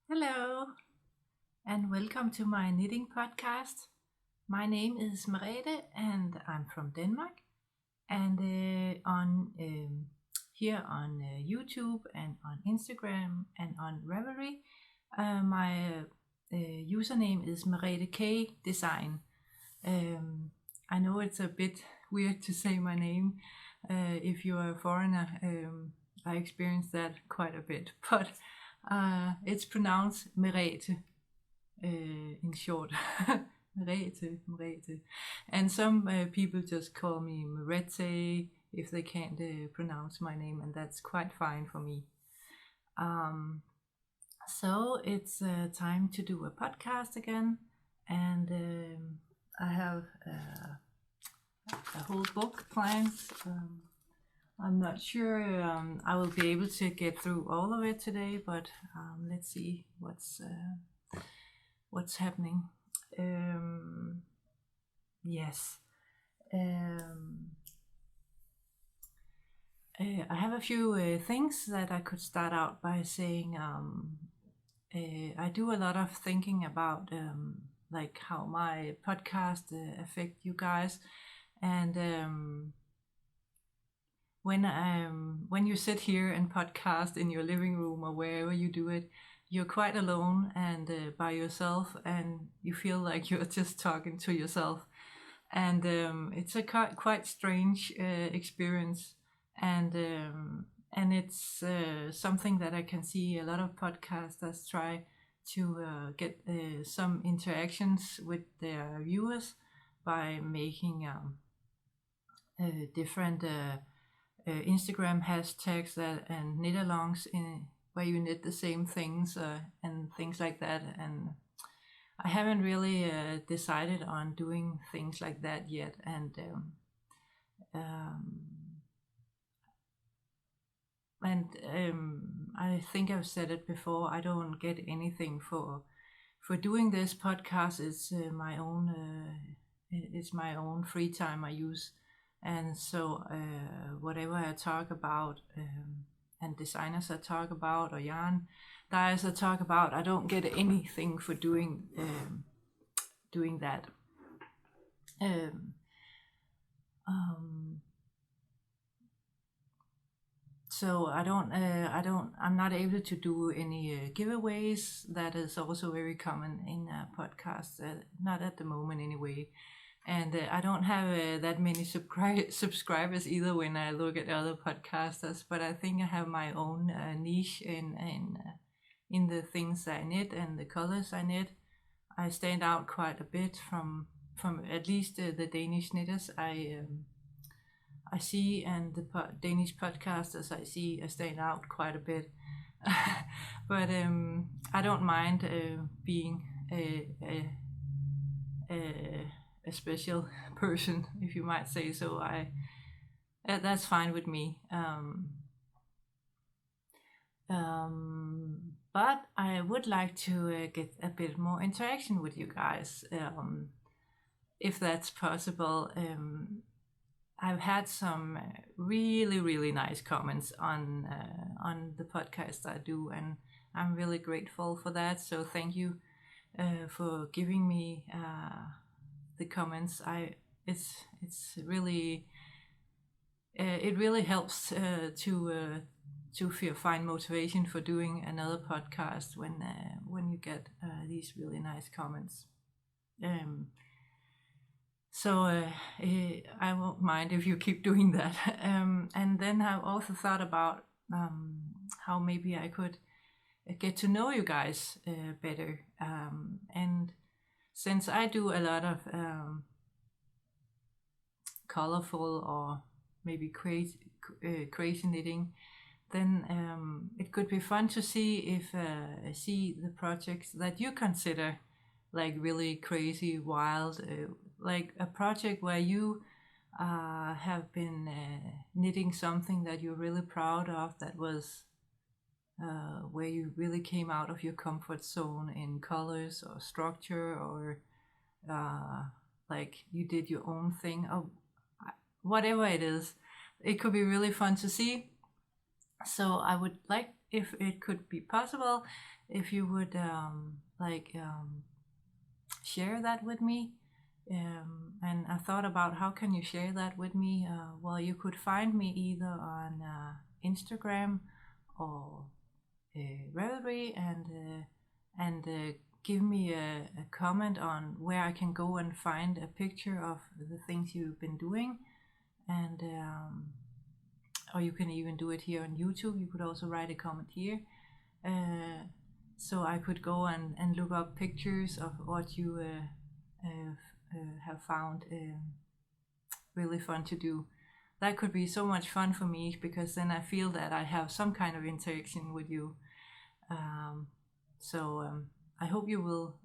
Hello, and welcome to my knitting podcast. My name is Merete, and I'm from Denmark. And on here on YouTube and on Instagram and on Ravelry, my username is MereteKdesign. I know it's a bit weird to say my name if you are a foreigner. I experienced that quite a bit, but it's pronounced Merete in short. Merete. And some people just call me Merete if they can't pronounce my name, and that's quite fine for me. So it's time to do a podcast again, and I have a whole book planned. I'm not sure I will be able to get through all of it today, but let's see what's happening. Yes. I have a few things that I could start out by saying. I do a lot of thinking about like how my podcast affect you guys, and when you sit here and podcast in your living room or wherever you do it, you're quite alone and by yourself, and you feel like you're just talking to yourself, and it's a quite strange experience, and it's something that I can see a lot of podcasters try to get some interactions with their viewers by making different Instagram hashtags and knit-alongs where you knit the same things and things like that. And I haven't really decided on doing things like that yet. And I think I've said it before. I don't get anything for doing this podcast. It's my own free time I use. And so whatever I talk about and designers I talk about or yarn dyes I talk about, I don't get anything for doing that. So I'm not able to do any giveaways. That is also very common in podcasts, not at the moment anyway. And I don't have that many subscribers either when I look at other podcasters, but I think I have my own niche in the things I knit and the colors I knit. I stand out quite a bit from at least the Danish knitters I see, and the Danish podcasters I see stand out quite a bit. But I don't mind being a special person, if you might say so. That's fine with me. But I would like to get a bit more interaction with you guys, if that's possible. I've had some really nice comments on the podcast I do, and I'm really grateful for that. So thank you for giving me the comments. It's really it really helps to find motivation for doing another podcast when you get these really nice comments. So I won't mind if you keep doing that. And then I've also thought about how maybe I could get to know you guys better. And since I do a lot of colorful or maybe crazy knitting, then it could be fun to see the projects that you consider like really crazy, wild, like a project where you have been knitting something that you're really proud of, that was where you really came out of your comfort zone in colors or structure, or like you did your own thing, or whatever it is. It could be really fun to see. So I would like, if it could be possible, if you would share that with me. And I thought about how can you share that with me. Well, you could find me either on Instagram or Ravelry, and give me a comment on where I can go and find a picture of the things you've been doing, and or you can even do it here on YouTube. You could also write a comment here, so I could go and look up pictures of what you have found really fun to do. That could be so much fun for me, because then I feel that I have some kind of interaction with you. I hope you will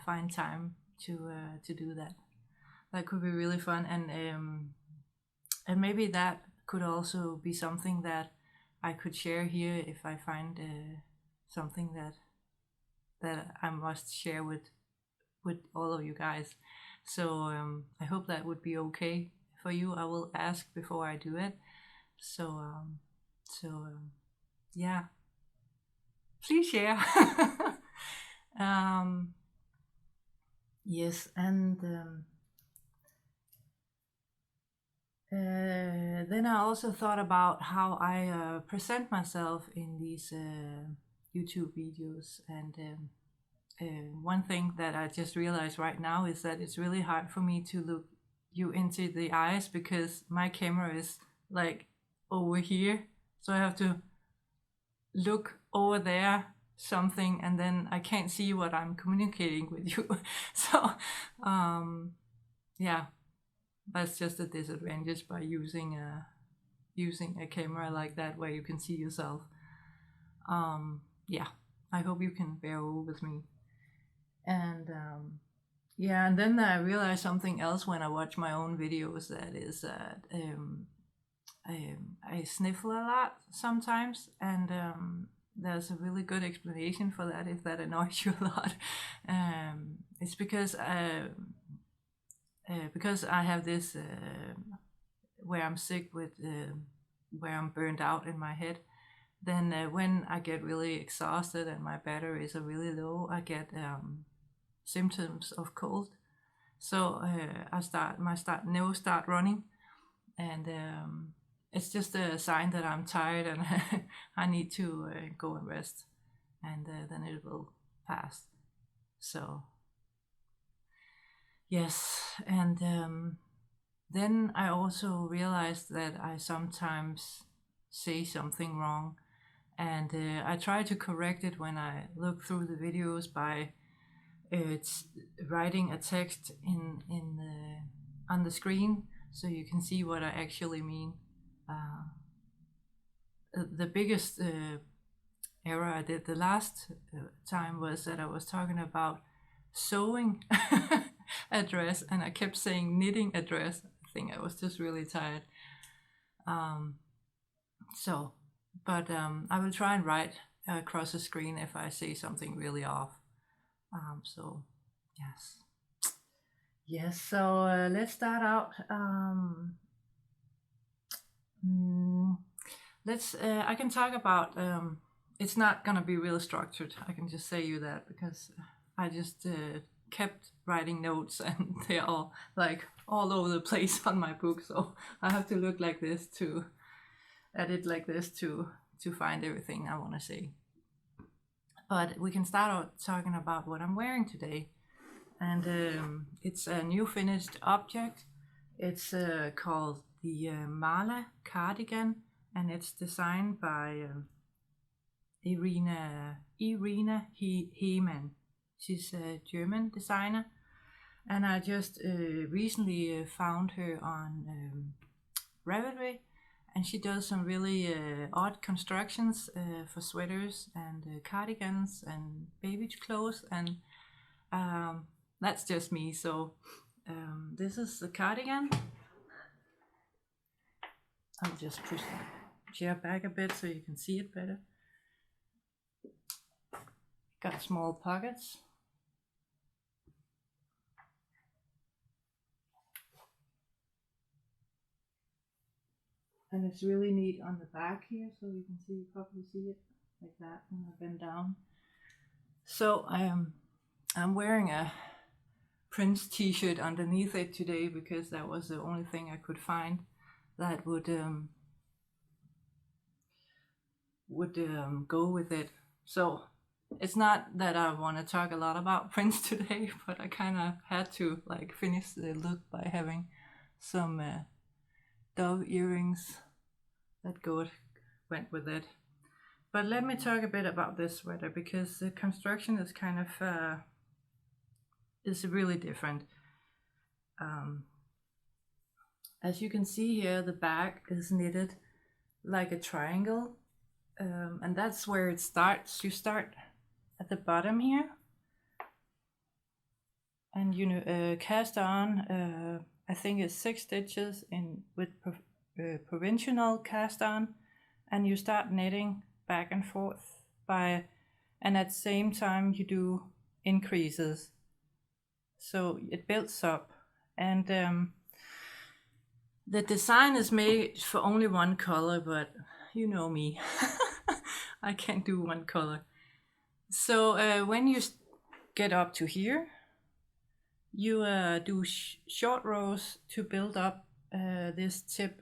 find time to do that. That could be really fun, and maybe that could also be something that I could share here if I find something that I must share with all of you guys. So I hope that would be okay for you. I will ask before I do it. Yeah, please share. Yes, and then I also thought about how I present myself in these YouTube videos, and one thing that I just realized right now is that it's really hard for me to look you into the eyes, because my camera is like over here, so I have to look over there something, and then I can't see what I'm communicating with you. So yeah, that's just a disadvantage by using a camera like that where you can see yourself. Yeah, I hope you can bear over with me. And yeah, and then I realized something else when I watch my own videos, that is that I sniffle a lot sometimes, and there's a really good explanation for that if that annoys you a lot. It's because I have this where I'm sick with where I'm burned out in my head. Then when I get really exhausted and my batteries are really low, I get symptoms of cold. So my nose start running, and it's just a sign that I'm tired and I need to go and rest, and then it will pass. So yes, and then I also realized that I sometimes say something wrong, and I try to correct it when I look through the videos by it's writing a text on the screen, so you can see what I actually mean. The biggest error I did the last time was that I was talking about sewing a dress, and I kept saying knitting a dress. I think I was just really tired. But I will try and write across the screen if I say something really off. So yes. So let's start out. I can talk about. It's not gonna be real structured. I can just say you that, because I just kept writing notes, and they're all like all over the place on my book. So I have to look like this to edit like this to find everything I want to say. But we can start out talking about what I'm wearing today, and it's a new finished object. It's called the Marla Cardigan, and it's designed by Irina Heemann. She's a German designer, and I just recently found her on Ravelry, and she does some really odd constructions for sweaters and cardigans and baby clothes, and that's just me. So this is the cardigan. I'll just push the chair back a bit so you can see it better. Got small pockets. And it's really neat on the back here, so you can probably see it like that when I bend down. So I'm wearing a Prince t-shirt underneath it today because that was the only thing I could find that would go with it. So it's not that I want to talk a lot about Prince today, but I kind of had to like finish the look by having some dove earrings that went with it. But let me talk a bit about this sweater because the construction is kind of is really different. As you can see here, the back is knitted like a triangle, and that's where it starts. You start at the bottom here, and you cast on. I think it's 6 stitches in with provincial cast on, and you start knitting back and forth and at the same time you do increases, so it builds up. And the design is made for only one color, but you know me, I can't do one color. So when you get up to here, you do short rows to build up this tip,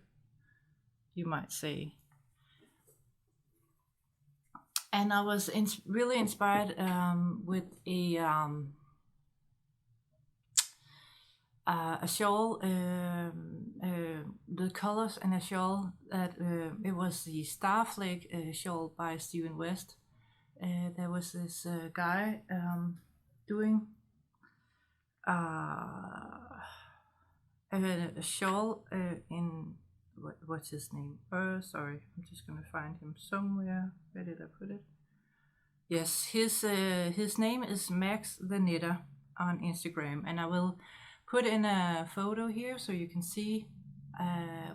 you might say. And I was really inspired with a shawl, the colors in a shawl that it was the Starflake shawl by Steven West. There was this guy doing a shawl in what's his name? Sorry, I'm just gonna find him somewhere. Where did I put it? Yes, his name is maxtheknitter on Instagram, and I will put in a photo here so you can see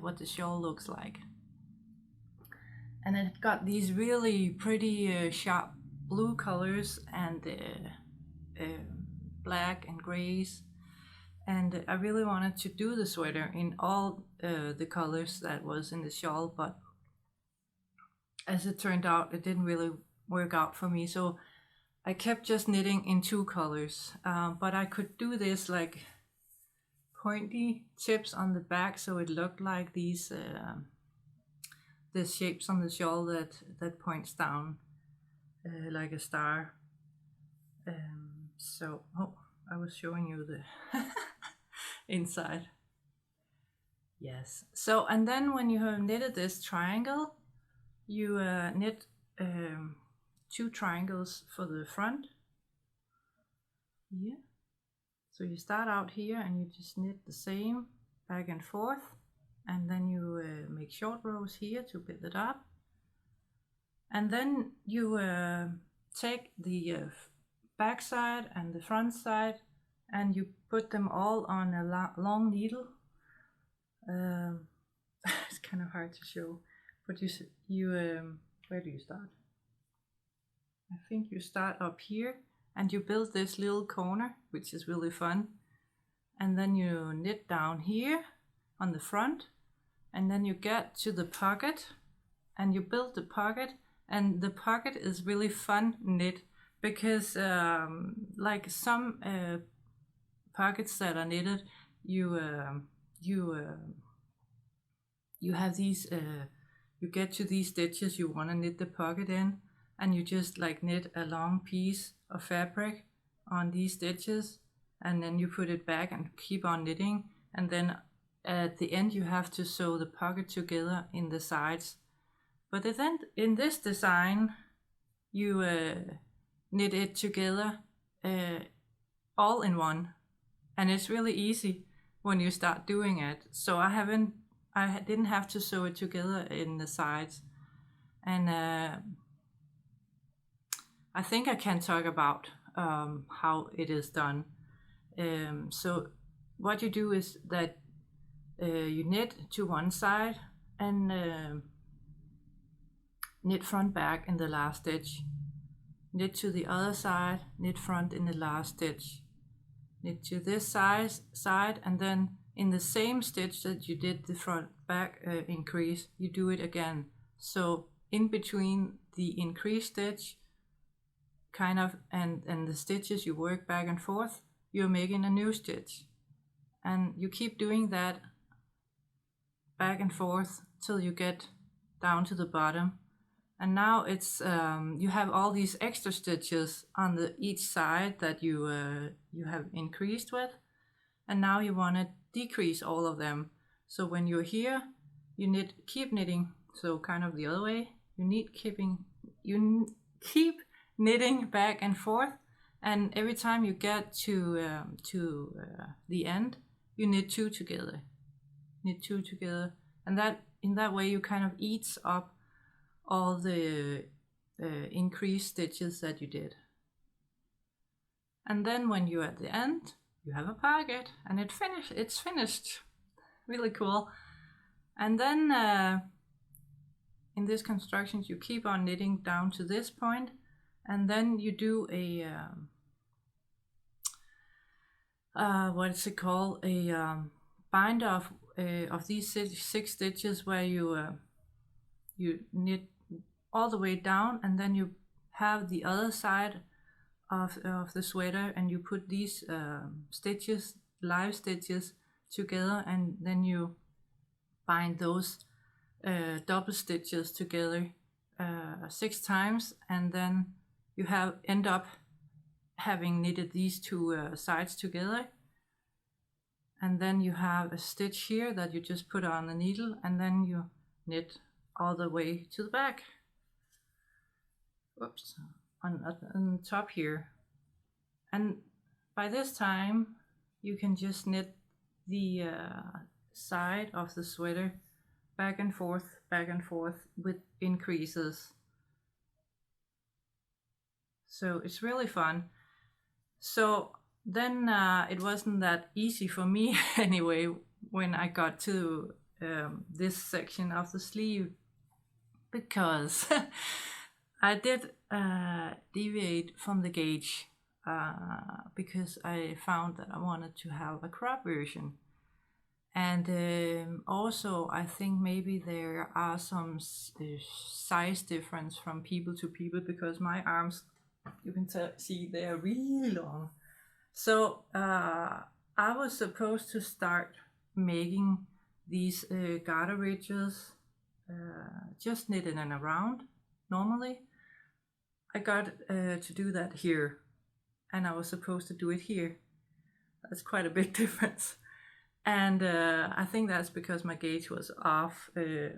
what the shawl looks like. And it got these really pretty sharp blue colors and black and grays. And I really wanted to do the sweater in all the colors that was in the shawl, but as it turned out, it didn't really work out for me. So I kept just knitting in 2 colors, but I could do this like pointy tips on the back, so it looked like these the shapes on the shawl that points down like a star. So I was showing you the inside. Yes. So, and then when you have knitted this triangle, you knit 2 triangles for the front here. So you start out here and you just knit the same back and forth, and then you make short rows here to build it up. And then you take the back side and the front side and you put them all on a long needle. It's kind of hard to show, but you where do you start? I think you start up here and you build this little corner, which is really fun. And then you knit down here on the front, and then you get to the pocket and you build the pocket. And the pocket is really fun knit because like some pockets that are knitted, you have these you get to these stitches you want to knit the pocket in, and you just like knit a long piece of fabric on these stitches, and then you put it back and keep on knitting, and then at the end you have to sew the pocket together in the sides. But then in this design you knit it together all in one, and it's really easy when you start doing it. So I didn't have to sew it together in the sides. And I think I can talk about how it is done. So what you do is that you knit to one side and knit front back in the last stitch, knit to the other side, knit front in the last stitch, knit to this side, and then in the same stitch that you did the front back increase, you do it again. So in between the increase stitch, kind of, and the stitches you work back and forth, you're making a new stitch. And you keep doing that back and forth till you get down to the bottom. And now it's you have all these extra stitches on each side that you have increased with, and now you want to decrease all of them. So when you're here, you keep knitting. So kind of the other way, you keep knitting back and forth, and every time you get to the end, you knit two together, and that in that way you kind of eats up all the increased stitches that you did. And then when you're at the end, you have a pocket, and it's finished. Really cool. And then in this construction, you keep on knitting down to this point, and then you do a what is it called? A bind off of these 6 stitches where you knit all the way down, and then you have the other side of the sweater, and you put these stitches, live stitches, together, and then you bind those double stitches together 6 times, and then you end up having knitted these 2 sides together, and then you have a stitch here that you just put on the needle, and then you knit all the way to the back. Whoops, on top here. And by this time you can just knit the side of the sweater back and forth with increases. So it's really fun. So then it wasn't that easy for me anyway when I got to this section of the sleeve, because I did deviate from the gauge because I found that I wanted to have a crop version. And also I think maybe there are some size difference from people to people, because my arms, you can see they are really long. So I was supposed to start making these garter ridges just knitted and around normally. I got to do that here, and I was supposed to do it here. That's quite a big difference. And I think that's because my gauge was off. It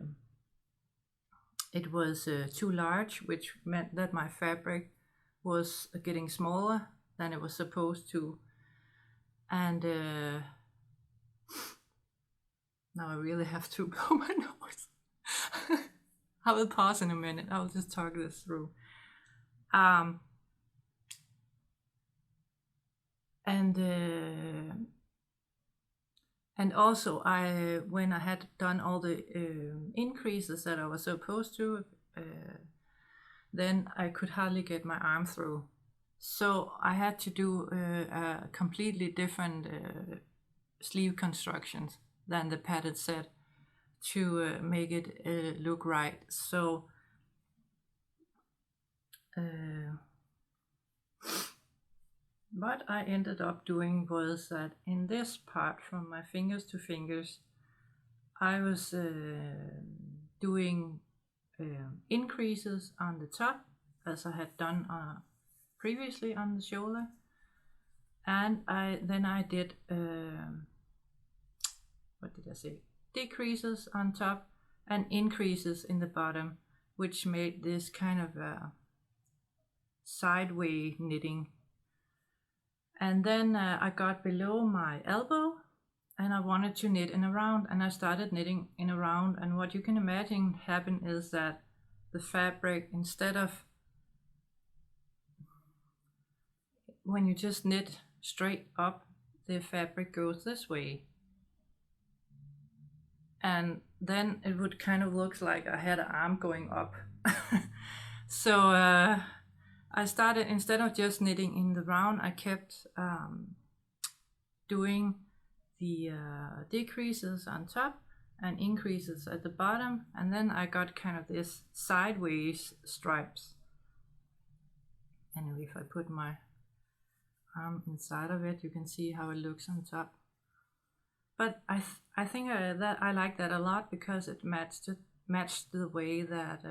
was too large, which meant that my fabric was getting smaller than it was supposed to. And now I really have to blow my nose. I will pause in a minute. I will just talk this through. And also when I had done all the increases that I was supposed to, then I could hardly get my arm through. So I had to do a completely different sleeve constructions than the padded set to make it look right. So what I ended up doing was that in this part, from my fingers to fingers, I was doing increases on the top, as I had done previously on the shoulder, and then I did what did I say? Decreases on top and increases in the bottom, which made this kind of a sideway knitting. And then I got below my elbow, and I wanted to knit in a round, and I started knitting in a round. And what you can imagine happened is that the fabric, instead of, when you just knit straight up, the fabric goes this way, and then it would kind of look like I had an arm going up. So I started, instead of just knitting in the round, I kept doing the decreases on top and increases at the bottom, and then I got kind of this sideways stripes. And if I put my arm inside of it, you can see how it looks on top. But I think that I like that a lot because it matched the way that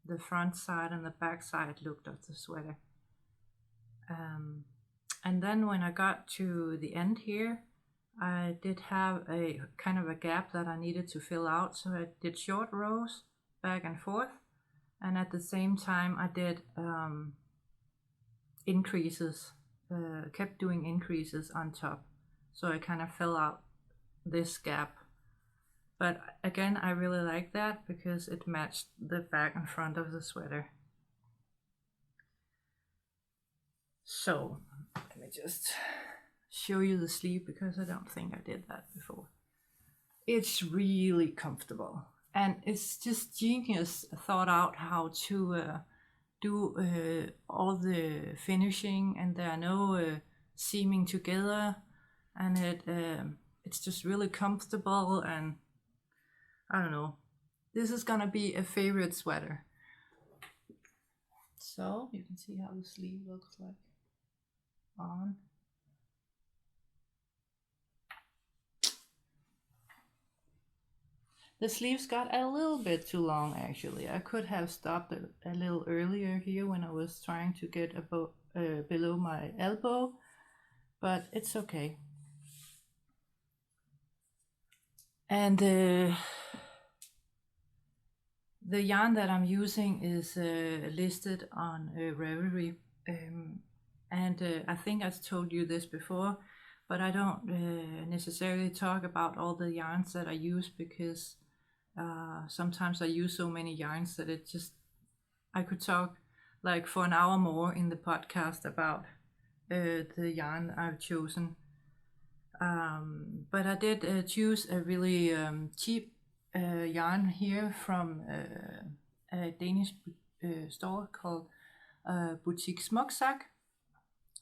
the front side and the back side looked of the sweater. And then when I got to the end here, I did have a kind of a gap that I needed to fill out, so I did short rows back and forth, and at the same time I did increases, kept doing increases on top, so I kind of fill out this gap. But again, I really like that because it matched the back and front of the sweater. So let me just show you the sleeve because I don't think I did that before. It's really comfortable, and it's just genius thought out how to do all the finishing, and there are no seaming together, and it's just really comfortable, and I don't know, this is gonna be a favorite sweater. So you can see how the sleeve looks like on. The sleeves got a little bit too long actually. I could have stopped a little earlier here when I was trying to get below my elbow, but it's okay. And the yarn that I'm using is listed on Ravelry, and I think I've told you this before, but I don't necessarily talk about all the yarns that I use because sometimes I use so many yarns that I could talk like for an hour more in the podcast about the yarn I've chosen. But I did choose a really cheap yarn here from a Danish store called Boutique Smuksak,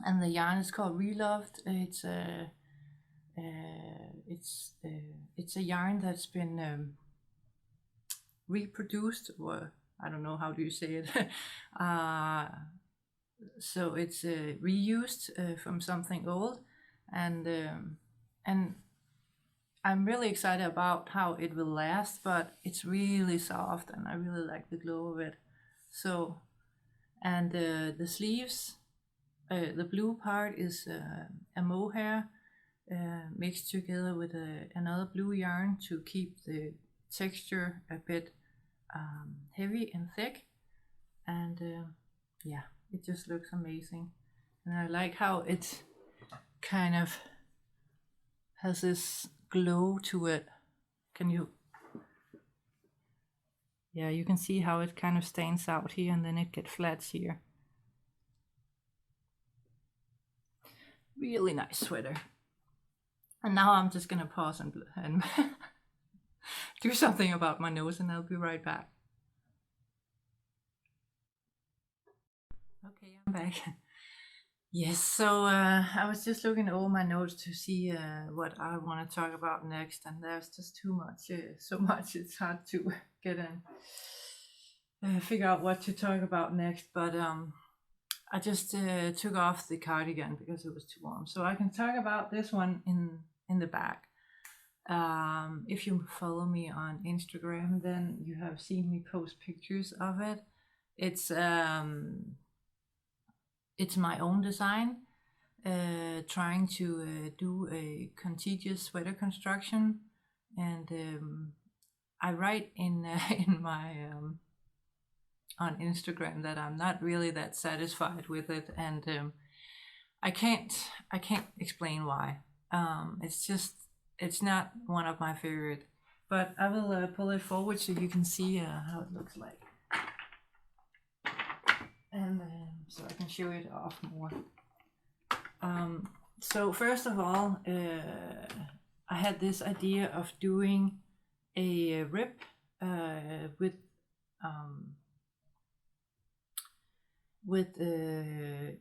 and the yarn is called Reloved. It's a yarn that's been reproduced, or I don't know how do you say it. So it's reused from something old, and I'm really excited about how it will last, but it's really soft and I really like the glow of it. So, and the sleeves, the blue part is a mohair mixed together with another blue yarn to keep the texture a bit heavy and thick, and yeah, it just looks amazing. And I like how it kind of has this glow to it. Can you? Yeah, you can see how it kind of stands out here and then it gets flats here. Really nice sweater. And now I'm just gonna pause and do something about my nose, and I'll be right back. Okay, I'm back. Yes, so I was just looking over my notes to see what I want to talk about next, and there's just too much, so much it's hard to get in, figure out what to talk about next. But I just took off the cardigan because it was too warm, so I can talk about this one in the back. If you follow me on Instagram, then you have seen me post pictures of it. It's my own design, trying to do a contiguous sweater construction, and I write in my on Instagram that I'm not really that satisfied with it, and I can't explain why. It's not one of my favorite, but I will pull it forward so you can see how it looks like. And so I can show it off more. So first of all, I had this idea of doing a rib with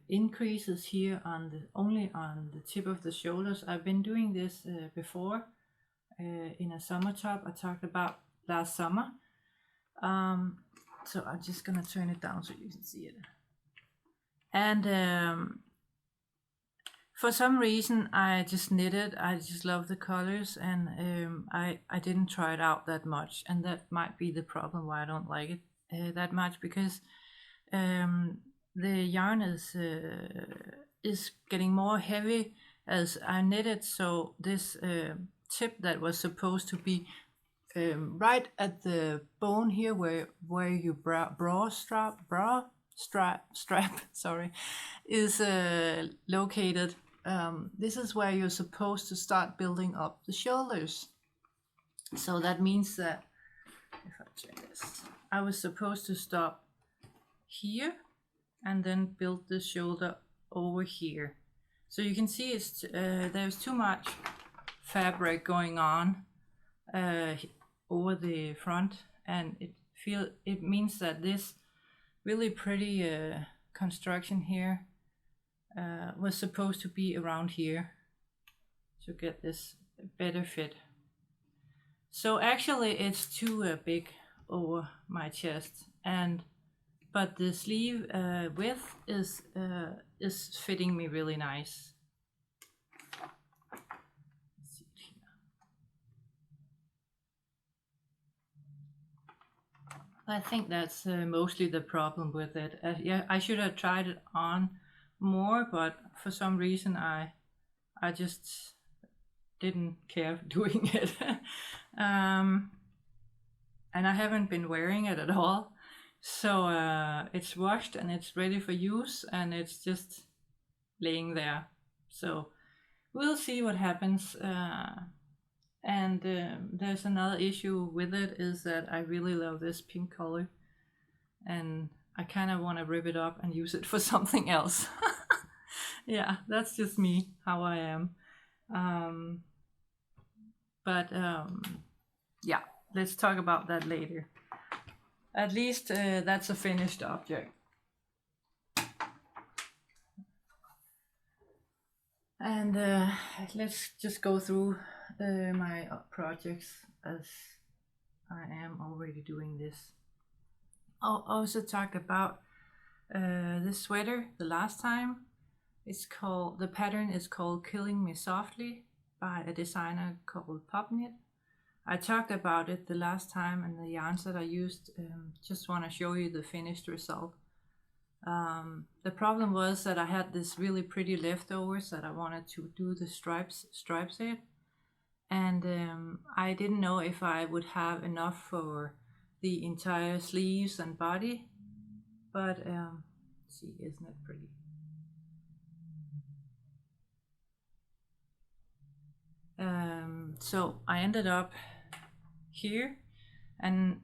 increases here only on the tip of the shoulders. I've been doing this before in a summer top I talked about last summer. So I'm just gonna turn it down so you can see it. And for some reason I just knitted. I just love the colors, and I didn't try it out that much, and that might be the problem why I don't like it that much, because the yarn is getting more heavy as I knit it. So this tip that was supposed to be right at the bone here, where you bra strap sorry, is located. This is where you're supposed to start building up the shoulders. So that means that if I check this, I was supposed to stop here and then build the shoulder over here. So you can see it's there's too much fabric going on over the front, and it means that this really pretty construction here was supposed to be around here to get this better fit. So actually it's too big over my chest, but the sleeve width is fitting me really nice. Let's see it here. I think that's mostly the problem with it. Yeah, I should have tried it on more, but for some reason I just didn't care doing it. And I haven't been wearing it at all. So it's washed and it's ready for use, and it's just laying there. So we'll see what happens. And there's another issue with it, is that I really love this pink color, and I kind of want to rip it up and use it for something else. Yeah, that's just me, how I am. Yeah, let's talk about that later. At least that's a finished object. And let's just go through my projects, as I am already doing this. I also talked about this sweater the last time. The pattern is called Killing Me Softly by a designer called Popknit. I talked about it the last time and the yarns that I used. Just want to show you the finished result. The problem was that I had this really pretty leftovers that I wanted to do the stripes in, and I didn't know if I would have enough for the entire sleeves and body. But see, isn't it pretty? So I ended up here, and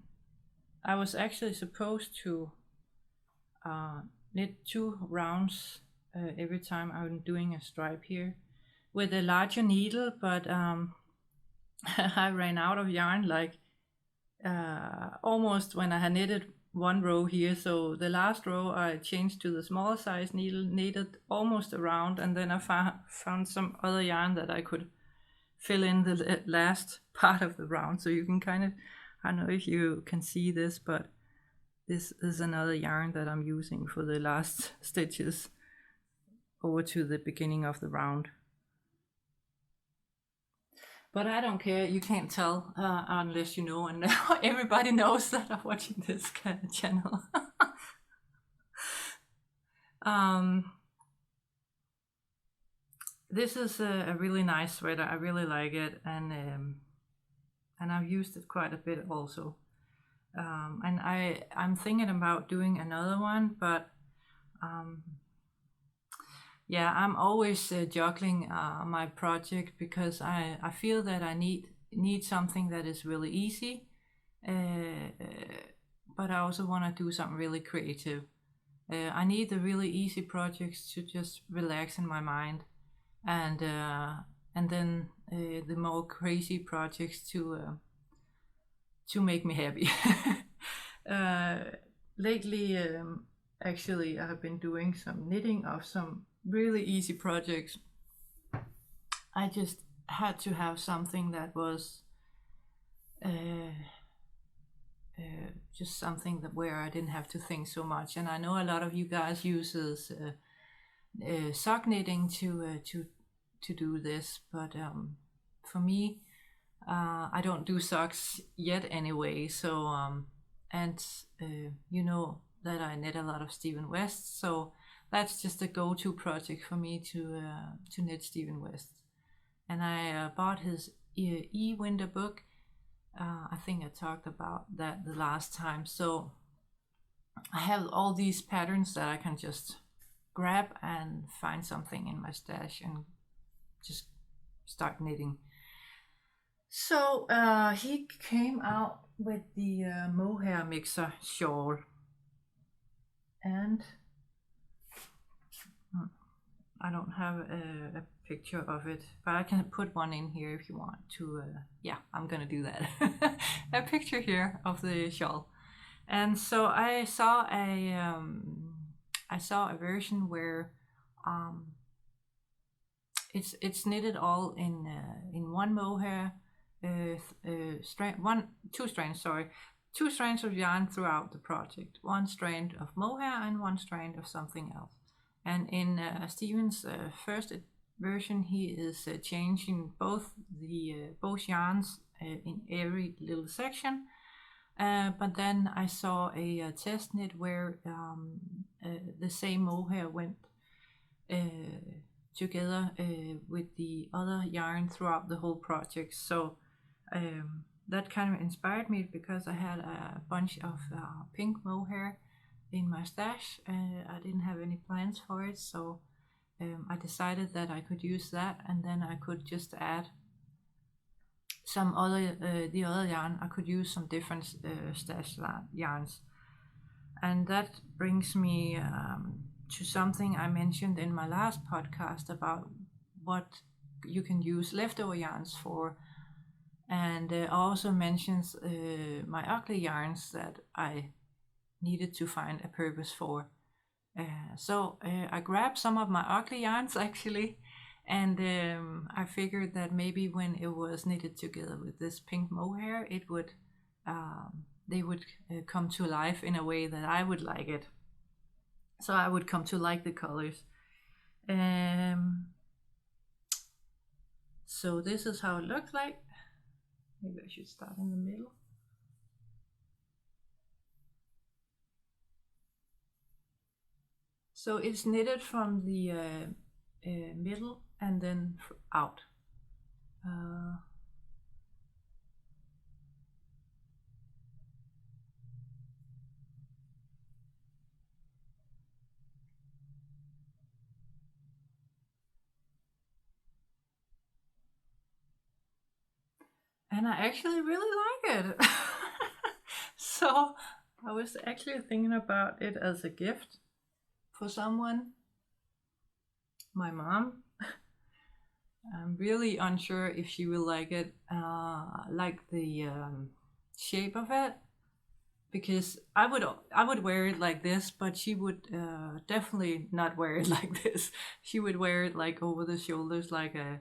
I was actually supposed to knit 2 rounds every time I'm doing a stripe here with a larger needle, but I ran out of yarn, like almost when I had knitted 1 row here. So the last row I changed to the smaller size needle, knitted almost around, and then I found some other yarn that I could fill in the last part of the round. So you can kind of, I don't know if you can see this, but this is another yarn that I'm using for the last stitches over to the beginning of the round. But I don't care, you can't tell unless you know, and everybody knows that I'm watching this kind of channel. This is a really nice sweater. I really like it, and I've used it quite a bit also. And I'm thinking about doing another one, but yeah, I'm always juggling my project, because I feel that I need something that is really easy, but I also want to do something really creative. I need the really easy projects to just relax in my mind, and then the more crazy projects to make me happy. Lately, actually, I have been doing some knitting of some really easy projects. I just had to have something that was just something that where I didn't have to think so much. And I know a lot of you guys uses sock knitting to do this, but for me, I don't do socks yet anyway. So you know that I knit a lot of Stephen West, so that's just a go-to project for me to knit Stephen West. And I bought his e-winter book. I think I talked about that the last time. So I have all these patterns that I can just grab and find something in my stash and just start knitting. So he came out with the Mohair mixer shawl, and I don't have a picture of it, but I can put one in here if you want to. Yeah, I'm gonna do that. A picture here of the shawl. And so I saw a version where it's knitted all in one mohair strand, two strands of yarn throughout the project, one strand of mohair and one strand of something else. And in Stephen's first version, he is changing both yarns in every little section. But then I saw a test knit where the same mohair went together with the other yarn throughout the whole project. So that kind of inspired me, because I had a bunch of pink mohair in my stash. I didn't have any plans for it, so I decided that I could use that, and then I could just add some the other yarn. I could use some different stash yarns. And that brings me to something I mentioned in my last podcast about what you can use leftover yarns for. And also mentions my ugly yarns that I needed to find a purpose for. So I grabbed some of my ugly yarns actually, and I figured that maybe when it was knitted together with this pink mohair, it would they would come to life in a way that I would like it. So I would come to like the colors. So this is how it looks like. Maybe I should start in the middle. So it's knitted from the middle and then out. And I actually really like it. So I was actually thinking about it as a gift for someone. My mom. I'm really unsure if she will like it, like the shape of it, because I would wear it like this, but she would definitely not wear it like this. She would wear it like over the shoulders, like a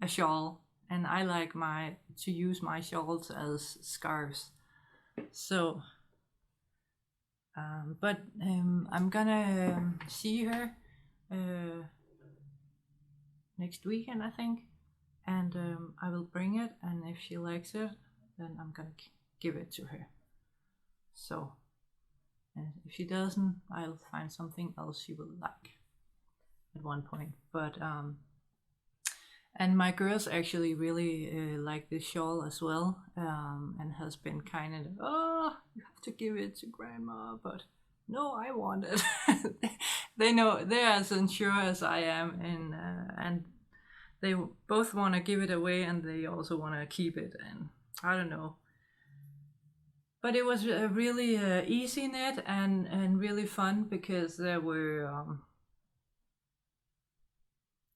shawl. And I like to use my shawls as scarves. So, but I'm gonna see her next weekend, I think, and I will bring it. And if she likes it, then I'm gonna give it to her. So, and if she doesn't, I'll find something else she will like at one point. But and my girls actually really like this shawl as well, and has been kind of, oh, you have to give it to grandma, but no, I want it. They know, they're as unsure as I am, and they both want to give it away, and they also want to keep it, and I don't know. But it was a really easy knit and really fun, because there were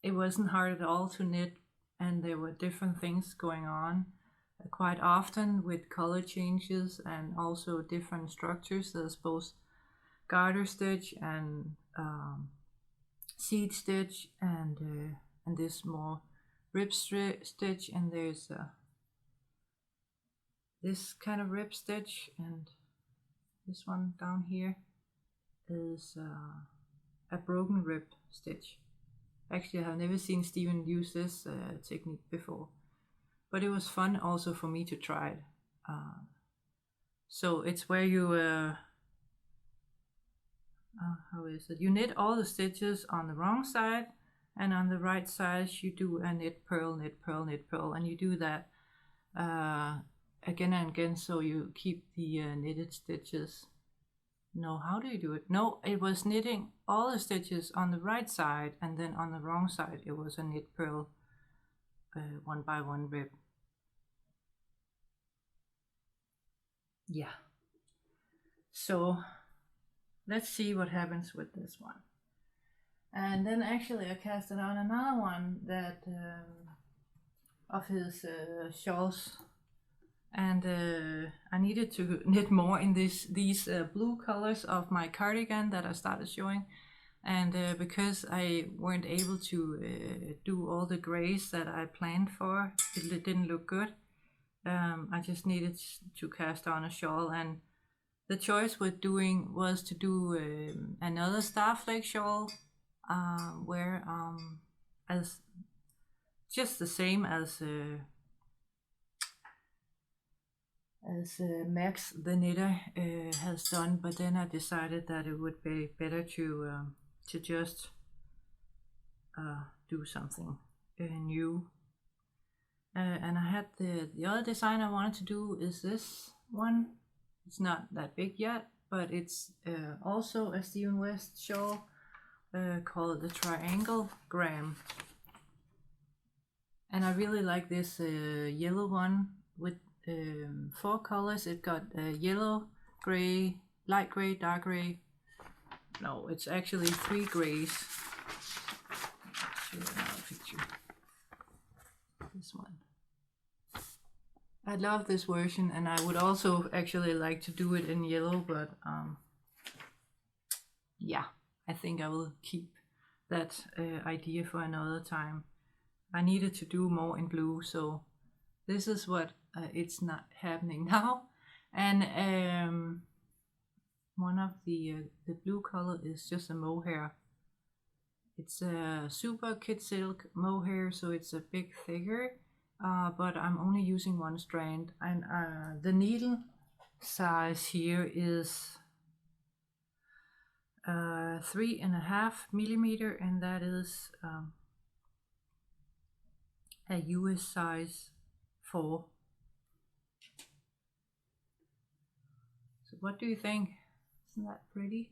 it wasn't hard at all to knit, and there were different things going on quite often with color changes and also different structures. There's both garter stitch and seed stitch and this more rib stitch, and there's this kind of rib stitch, and This one down here is a broken rib stitch. Actually, I have never seen Steven use this technique before, but it was fun also for me to try it. So it's where you, how is it? You knit all the stitches on the wrong side, and on the right side you do a knit, purl, knit, purl, knit, purl, and you do that again and again, so you keep the knitted stitches. No, how do you do it? No, it was knitting all the stitches on the right side, and then on the wrong side it was a knit, purl, one by one rib. Yeah. So let's see what happens with this one. And then actually I casted on another one that of his shawls, and I needed to knit more in these blue colors of my cardigan that I started showing, and because I weren't able to do all the grays that I planned for, it didn't look good. I just needed to cast on a shawl, and the choice with doing was to do another starflake shawl, where as just the same as Max the knitter has done, but then I decided that it would be better to just do something new. And I had the other design I wanted to do is this one. It's not that big yet, but it's also a Steven West shawl called the Trianglegram. And I really like this yellow one with 4 colors. It got yellow, gray, light gray, dark gray. No, it's actually 3 grays. Let's show another picture. This one. I love this version, and I would also actually like to do it in yellow, but yeah, I think I will keep that idea for another time. I needed to do more in blue, so this is what it's not happening now. And one of the blue color is just a mohair. It's a super kid silk mohair, so it's a bit thicker. But I'm only using 1 strand, and the needle size here is 3.5 millimeter, and that is a US size 4. So what do you think? Isn't that pretty?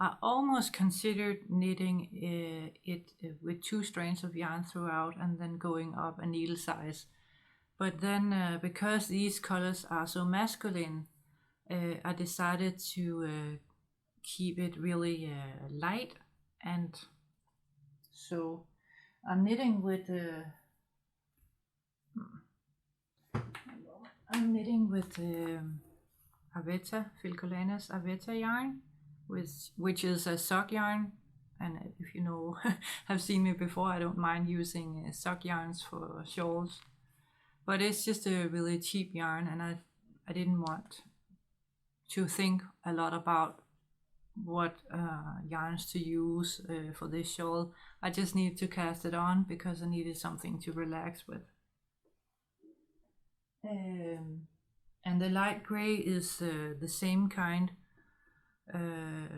I almost considered knitting it with 2 strands of yarn throughout and then going up a needle size. But then because these colors are so masculine, I decided to keep it really light, and so I'm knitting with Avetta, Filcolanas Avetta yarn, which is a sock yarn. And if you know, have seen me before, I don't mind using sock yarns for shawls, but it's just a really cheap yarn, and I didn't want to think a lot about what yarns to use for this shawl. I just needed to cast it on because I needed something to relax with. And the light gray is the same kind, a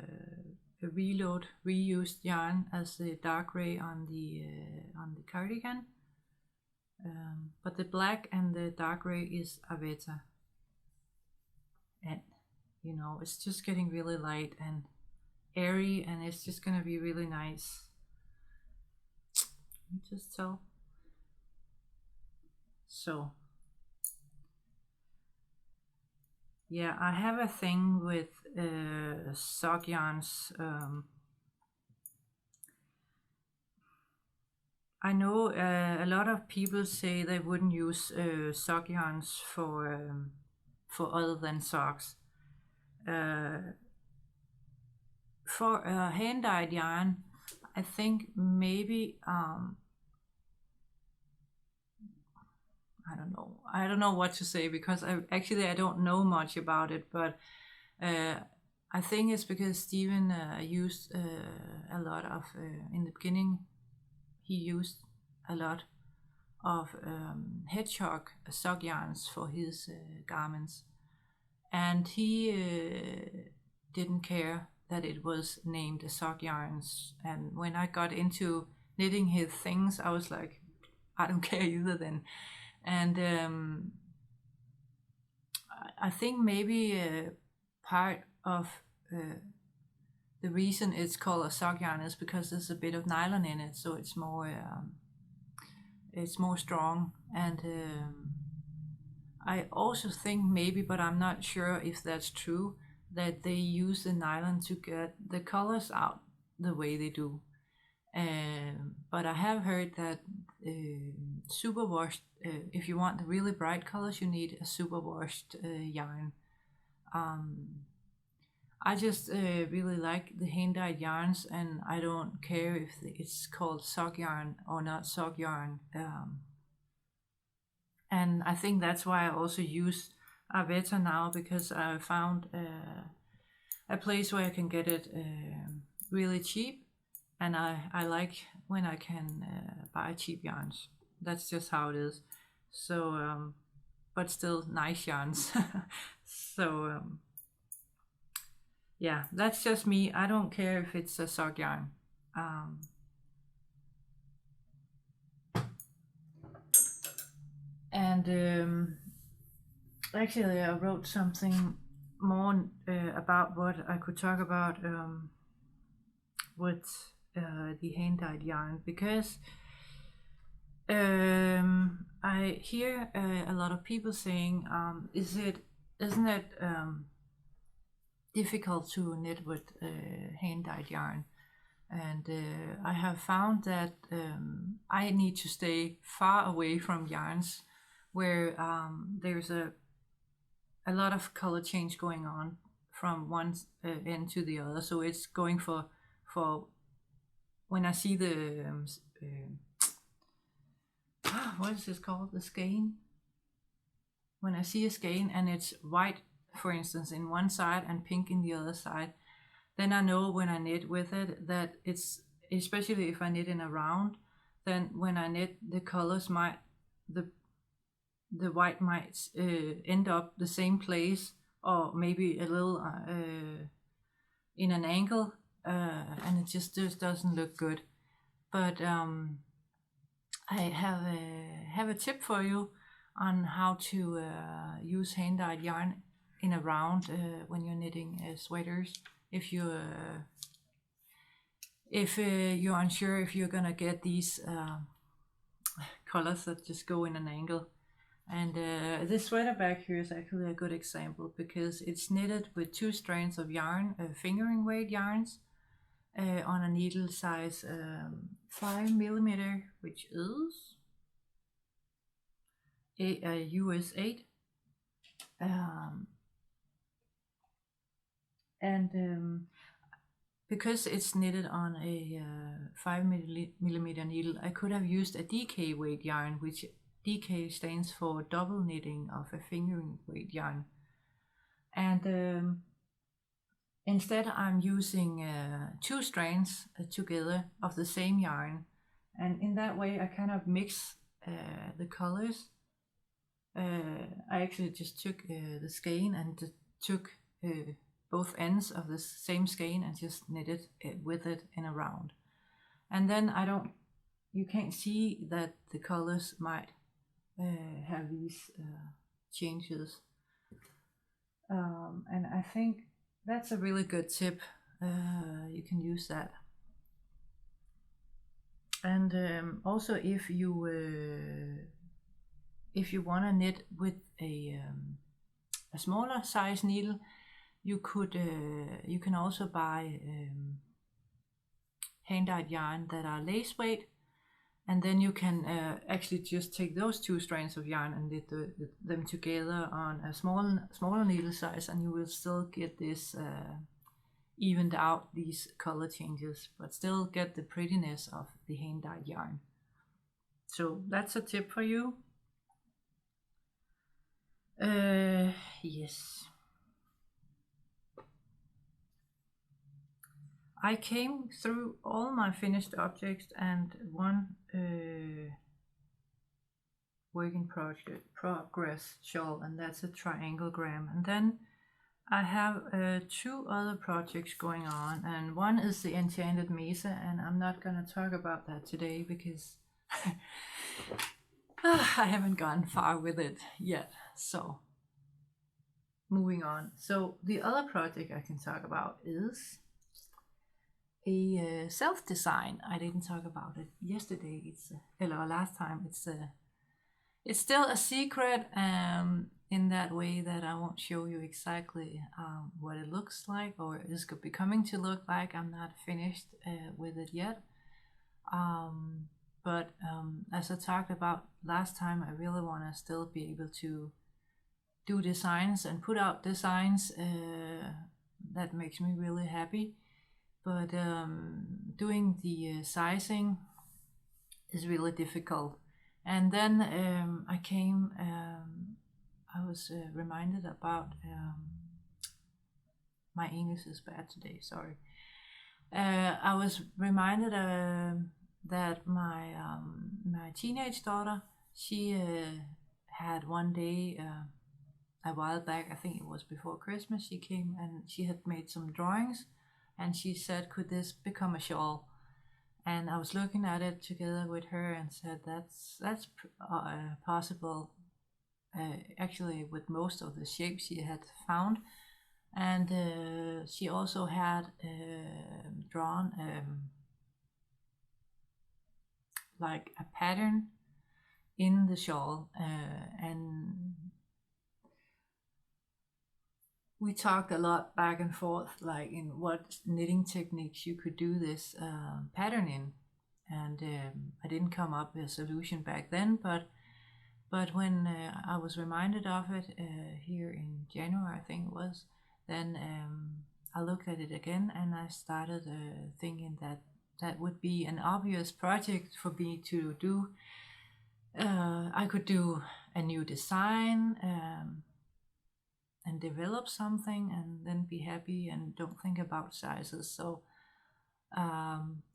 reused yarn as the dark gray on the cardigan, but the black and the dark gray is Avetta. And you know, it's just getting really light and airy, and it's just gonna be really nice. You just tell. So yeah, I have a thing with sock yarns. I know a lot of people say they wouldn't use sock yarns for other than socks. For a hand-dyed yarn, I think maybe I don't know what to say, because I don't know much about it, but I think it's because Stephen used a lot of in the beginning. He used a lot of hedgehog sock yarns for his garments, and he didn't care that it was named sock yarns. And when I got into knitting his things, I was like, I don't care either then. And I think maybe part of the reason it's called a sock yarn is because there's a bit of nylon in it, so it's more strong. And I also think maybe, but I'm not sure if that's true, that they use the nylon to get the colors out the way they do. But I have heard that superwashed, if you want the really bright colors, you need a superwashed yarn. I just really like the hand-dyed yarns, and I don't care if it's called sock yarn or not sock yarn. And I think that's why I also use Aveta now, because I found a place where I can get it really cheap, and I like when I can buy cheap yarns. That's just how it is. So, but still nice yarns. So, yeah, that's just me. I don't care if it's a sock yarn. And actually, I wrote something more about what I could talk about with the hand-dyed yarn, because I hear a lot of people saying, isn't it difficult to knit with hand-dyed yarn? And I have found that I need to stay far away from yarns where there's a lot of color change going on from one end to the other. So it's going for when I see the what is this called, the skein? When I see a skein and it's white, for instance, in one side and pink in the other side, then I know when I knit with it that it's, especially if I knit in a round, then when I knit, the colors might, the white might end up the same place, or maybe a little in an angle, and it just doesn't look good. But I have a tip for you on how to use hand-dyed yarn in a round when you're knitting sweaters. If you're unsure if you're gonna get these colors that just go in an angle. And this sweater back here is actually a good example, because it's knitted with 2 strands of yarn, fingering weight yarns, on a needle size 5mm, which is a US 8. And because it's knitted on a 5mm needle, I could have used a DK weight yarn, which DK stands for double knitting of a fingering weight yarn. And instead I'm using 2 strands together of the same yarn, and in that way I kind of mix the colors. I actually just took the skein and took both ends of the same skein and just knitted with it in a round. And then you can't see that the colors might have these changes. And I think that's a really good tip. You can use that. And also, if you want to knit with a smaller size needle, you can also buy hand-dyed yarn that are lace weight, and then you can actually just take those 2 strands of yarn and knit them together on a smaller needle size, and you will still get this evened out, these color changes, but still get the prettiness of the hand-dyed yarn. So that's a tip for you. Yes. I came through all my finished objects and one work in progress shawl, and that's a Trianglegram. And then I have 2 other projects going on, and one is the Enchanted Mesa, and I'm not gonna talk about that today because I haven't gone far with it yet. So moving on. So the other project I can talk about is a self-design. I didn't talk about it yesterday. It's or last time. It's still a secret in that way that I won't show you exactly what it looks like or is becoming to look like. I'm not finished with it yet. But as I talked about last time, I really want to still be able to do designs and put out designs that makes me really happy. But doing the sizing is really difficult. And then I was reminded about, my English is bad today, sorry. I was reminded that my teenage daughter, she had one day, a while back, I think it was before Christmas, she came and she had made some drawings, and she said, could this become a shawl? And I was looking at it together with her and said, that's possible, actually with most of the shapes she had found. And she also had drawn like a pattern in the shawl, and we talked a lot back and forth, like in what knitting techniques you could do this pattern in. And I didn't come up with a solution back then, but when I was reminded of it here in January, I think it was, then I looked at it again and I started thinking that would be an obvious project for me to do. I could do a new design and develop something and then be happy and don't think about sizes. So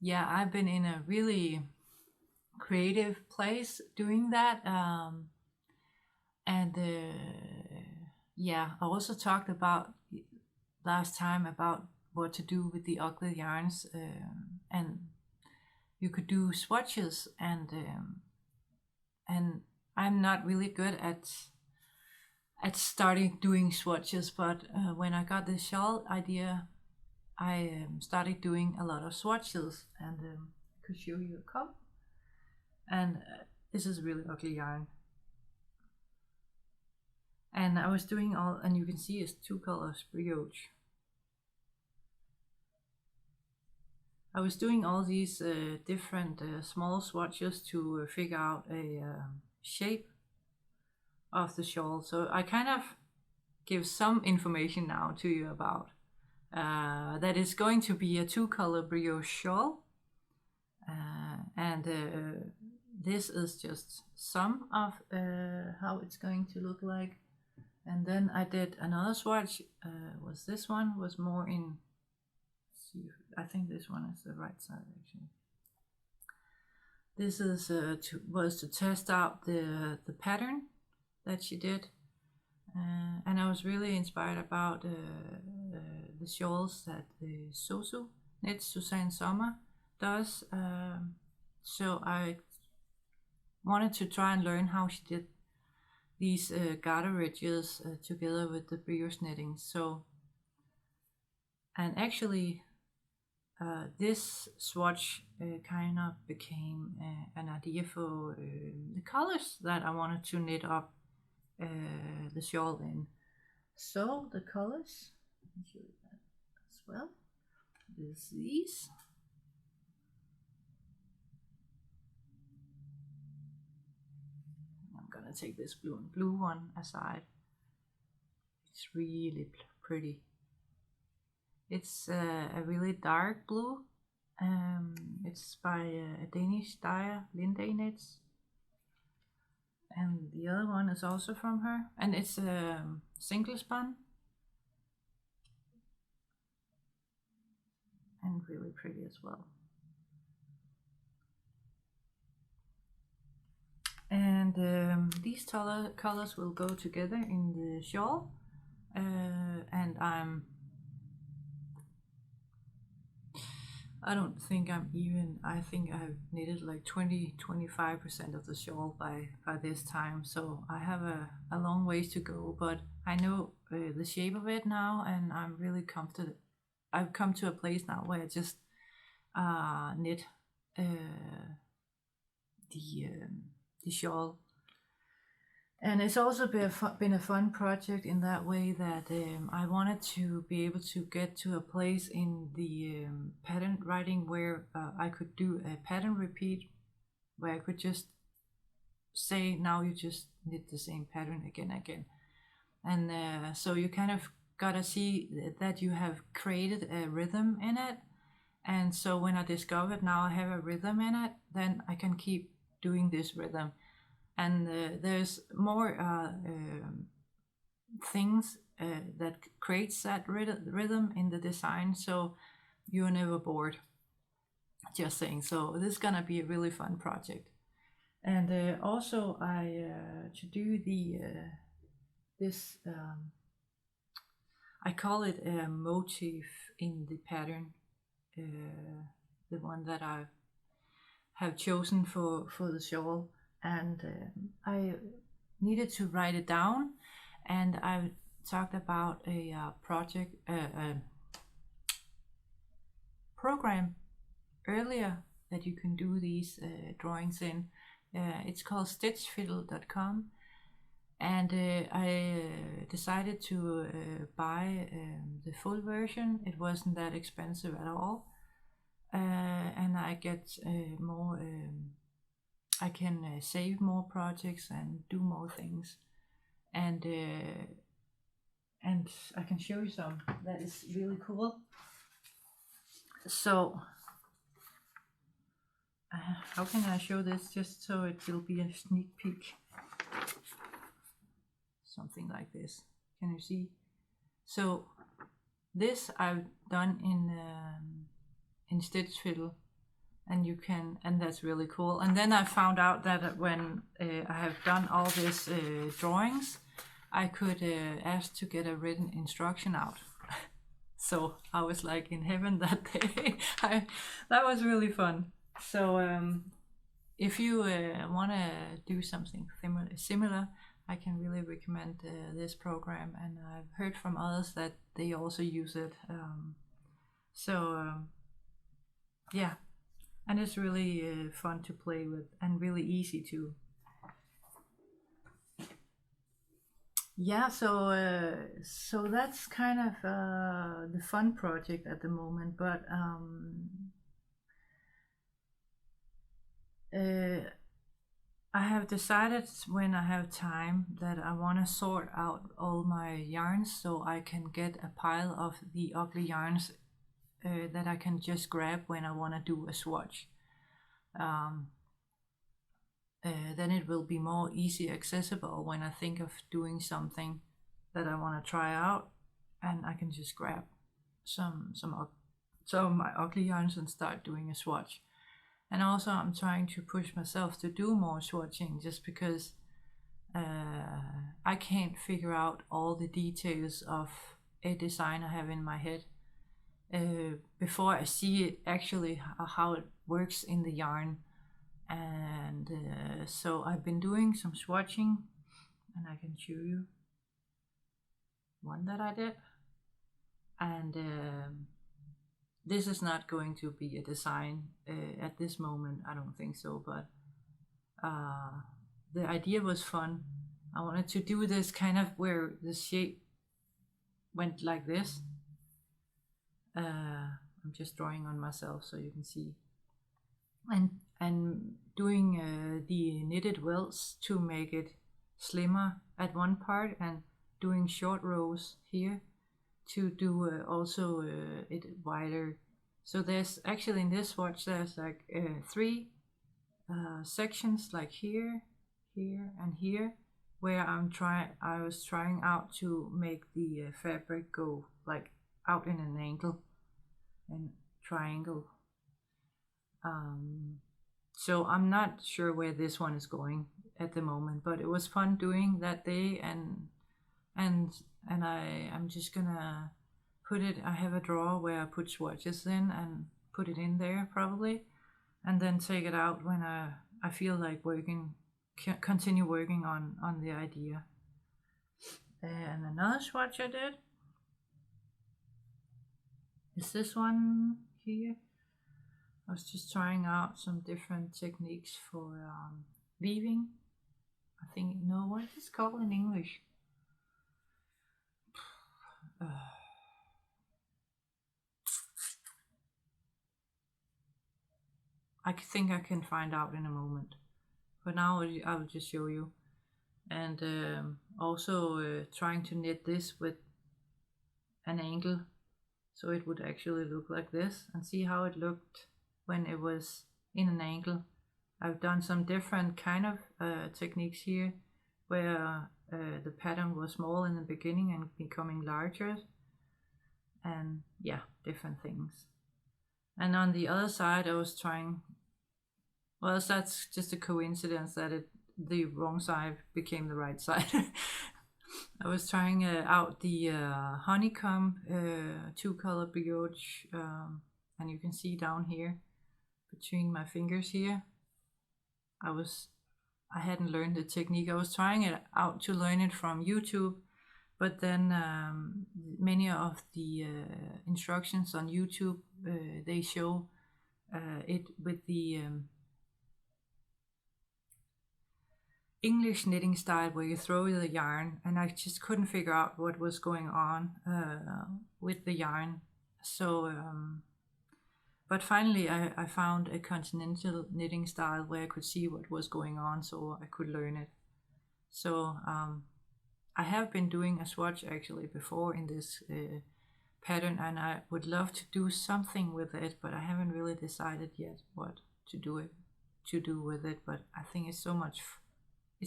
yeah, I've been in a really creative place doing that. And yeah, I also talked about last time about what to do with the ugly yarns, and you could do swatches, and I'm not really good at starting doing swatches, but when I got the shawl idea, I started doing a lot of swatches, and I could show you a cup. And this is really ugly yarn. And I was doing all, and you can see it's 2 colors brioche. I was doing all these different small swatches to figure out a shape of the shawl. So I kind of give some information now to you about that it's going to be a 2-color brioche shawl, and this is just some of how it's going to look like. And then I did another swatch. This one was more in, I think this one is the right side actually. This is was to test out the pattern that she did, and I was really inspired about the shawls that the sosuknits Susanne Summer does. So I wanted to try and learn how she did these garter ridges together with the brioche knitting. So, and actually this swatch kind of became an idea for the colors that I wanted to knit up the shawl in. So the colors, let me show you that as well. There's these. I'm gonna take this blue one aside. It's really pretty. It's a really dark blue. It's by a Danish dyer, Linday Knits. and the other one is also from her, and it's single spun and really pretty as well. And these colors will go together in the shawl, and I don't think I think I've knitted like 20-25% of the shawl by this time, so I have a long ways to go, but I know the shape of it now, and I'm really comfortable. I've come to a place now where I just knit the shawl. And it's also been a fun project in that way that I wanted to be able to get to a place in the pattern writing where I could do a pattern repeat, where I could just say, now you just knit the same pattern again and again. And so you kind of gotta see that you have created a rhythm in it. And so when I discovered now I have a rhythm in it, then I can keep doing this rhythm. And there's more things that creates that rhythm in the design, so you're never bored. Just saying. So this is gonna be a really fun project. And also to do this I call it a motif in the pattern, the one that I have chosen for the shawl. And I needed to write it down, and I talked about a project, program earlier that you can do these drawings in. It's called stitchfiddle.com, and I decided to buy the full version. It wasn't that expensive at all, and I get more. I can save more projects and do more things, and I can show you some that is really cool. So how can I show this just so it will be a sneak peek? Something like this. Can you see? So this I've done in Stitch Fiddle. And you can, and that's really cool. And then I found out that when I have done all these drawings, I could ask to get a written instruction out. So I was like in heaven that day. That was really fun. So if you want to do something similar, I can really recommend this program. And I've heard from others that they also use it. Yeah. And it's really fun to play with and really easy too. Yeah, so that's kind of the fun project at the moment, but I have decided when I have time that I want to sort out all my yarns so I can get a pile of the ugly yarns that I can just grab when I want to do a swatch. Then it will be more easy accessible when I think of doing something that I want to try out, and I can just grab some of my ugly yarns and start doing a swatch. And also I'm trying to push myself to do more swatching, just because I can't figure out all the details of a design I have in my head before I see it actually how it works in the yarn. And so I've been doing some swatching, and I can show you one that I did. And this is not going to be a design at this moment, I don't think so, but the idea was fun. I wanted to do this kind of where the shape went like this. I'm just drawing on myself so you can see, and doing the knitted welts to make it slimmer at one part, and doing short rows here to do also it wider. So there's actually in this swatch there's like 3 sections, like here, here and here, where I was trying out to make the fabric go like out in an angle and triangle. So I'm not sure where this one is going at the moment, but it was fun doing that day, and I'm just gonna put it. I have a drawer where I put swatches in and put it in there probably, and then take it out when I feel like continue working on the idea. And another swatch I did is this one here. I was just trying out some different techniques for weaving. I think, no, what is this called in English? I think I can find out in a moment. But now I will just show you. And also trying to knit this with an angle, so it would actually look like this, and see how it looked when it was in an angle. I've done some different kind of techniques here, where the pattern was small in the beginning and becoming larger, and yeah, different things. And on the other side I was trying, well, that's just a coincidence that the wrong side became the right side. I was trying out the honeycomb 2-color brioche, and you can see down here between my fingers here, I hadn't learned the technique. I was trying it out to learn it from YouTube, but then many of the instructions on YouTube, they show it with the English knitting style, where you throw the yarn, and I just couldn't figure out what was going on with the yarn. So but finally I found a continental knitting style where I could see what was going on, so I could learn it. So I have been doing a swatch actually before in this pattern, and I would love to do something with it, but I haven't really decided yet what to do with it. But I think it's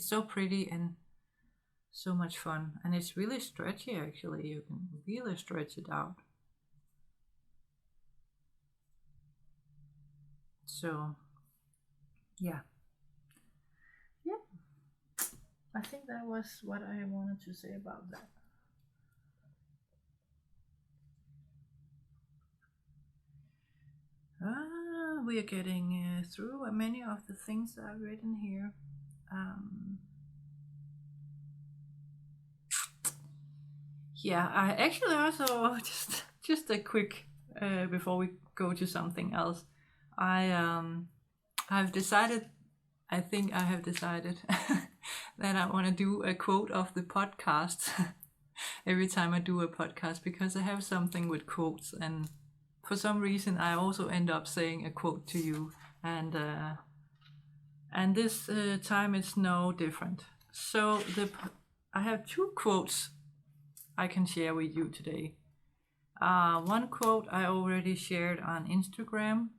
so pretty and so much fun, and it's really stretchy actually. You can really stretch it out. So yeah, I think that was what I wanted to say about that. We are getting through many of the things that I've written here. Yeah, I actually also just a quick before we go to something else. I've decided. I think I have decided that I want to do a quote of the podcast every time I do a podcast, because I have something with quotes, and for some reason I also end up saying a quote to you, and this time it's no different. So I have 2 quotes I can share with you today. One quote I already shared on Instagram,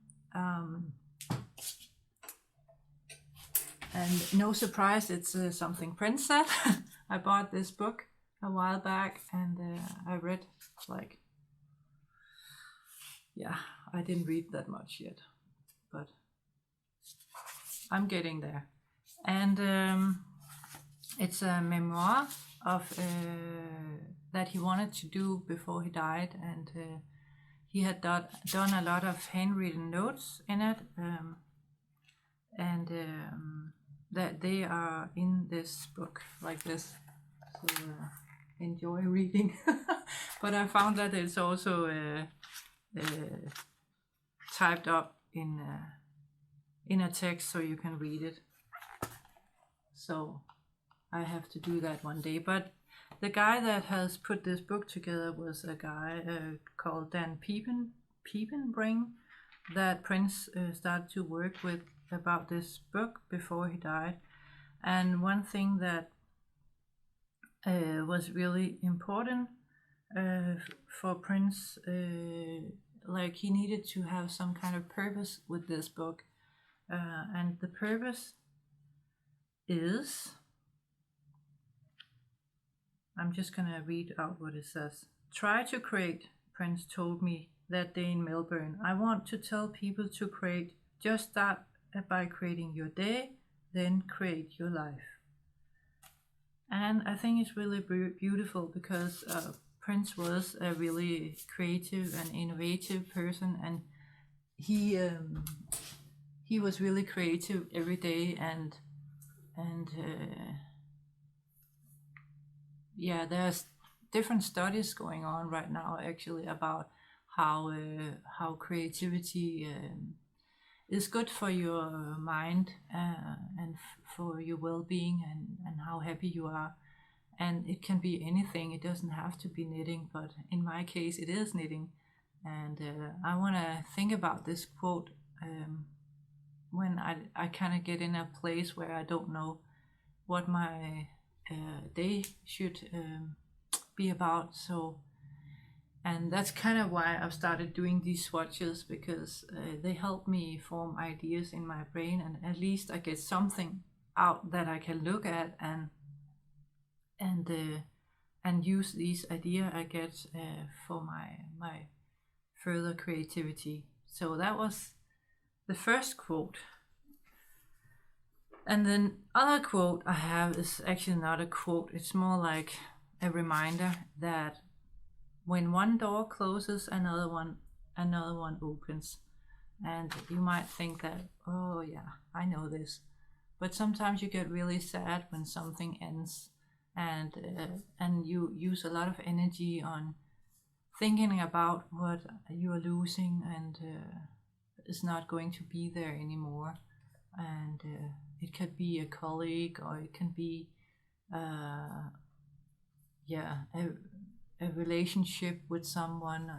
and no surprise, it's something Prince said. I bought this book a while back, and I read I didn't read that much yet, but I'm getting there. And it's a memoir of that he wanted to do before he died, and he had done a lot of handwritten notes in it, and that they are in this book like this. So enjoy reading. But I found that it's also typed up in a text, so you can read it. So I have to do that one day. But the guy that has put this book together was a guy called Dan Piepenbring, that Prince started to work with about this book before he died. And one thing that was really important for Prince, like he needed to have some kind of purpose with this book, and the purpose is, I'm just gonna read out what it says. Try to create, Prince told me that day in Melbourne. I want to tell people to create. Just start by creating your day, then create your life. And I think it's really beautiful because Prince was a really creative and innovative person, and he was really creative every day, and yeah, there's different studies going on right now actually about how creativity is good for your mind and for your well-being and how happy you are. And it can be anything. It doesn't have to be knitting, but in my case it is knitting. And I want to think about this quote when I kind of get in a place where I don't know what my day should be about. So, and that's kind of why I've started doing these swatches, because they help me form ideas in my brain, and at least I get something out that I can look at and use these ideas I get for my further creativity. So that was the first quote. And then other quote I have is actually not a quote. It's more like a reminder that when one door closes, another one opens. And you might think that, oh yeah, I know this. But sometimes you get really sad when something ends, and you use a lot of energy on thinking about what you are losing and is not going to be there anymore. And it could be a colleague, or it can be a relationship with someone.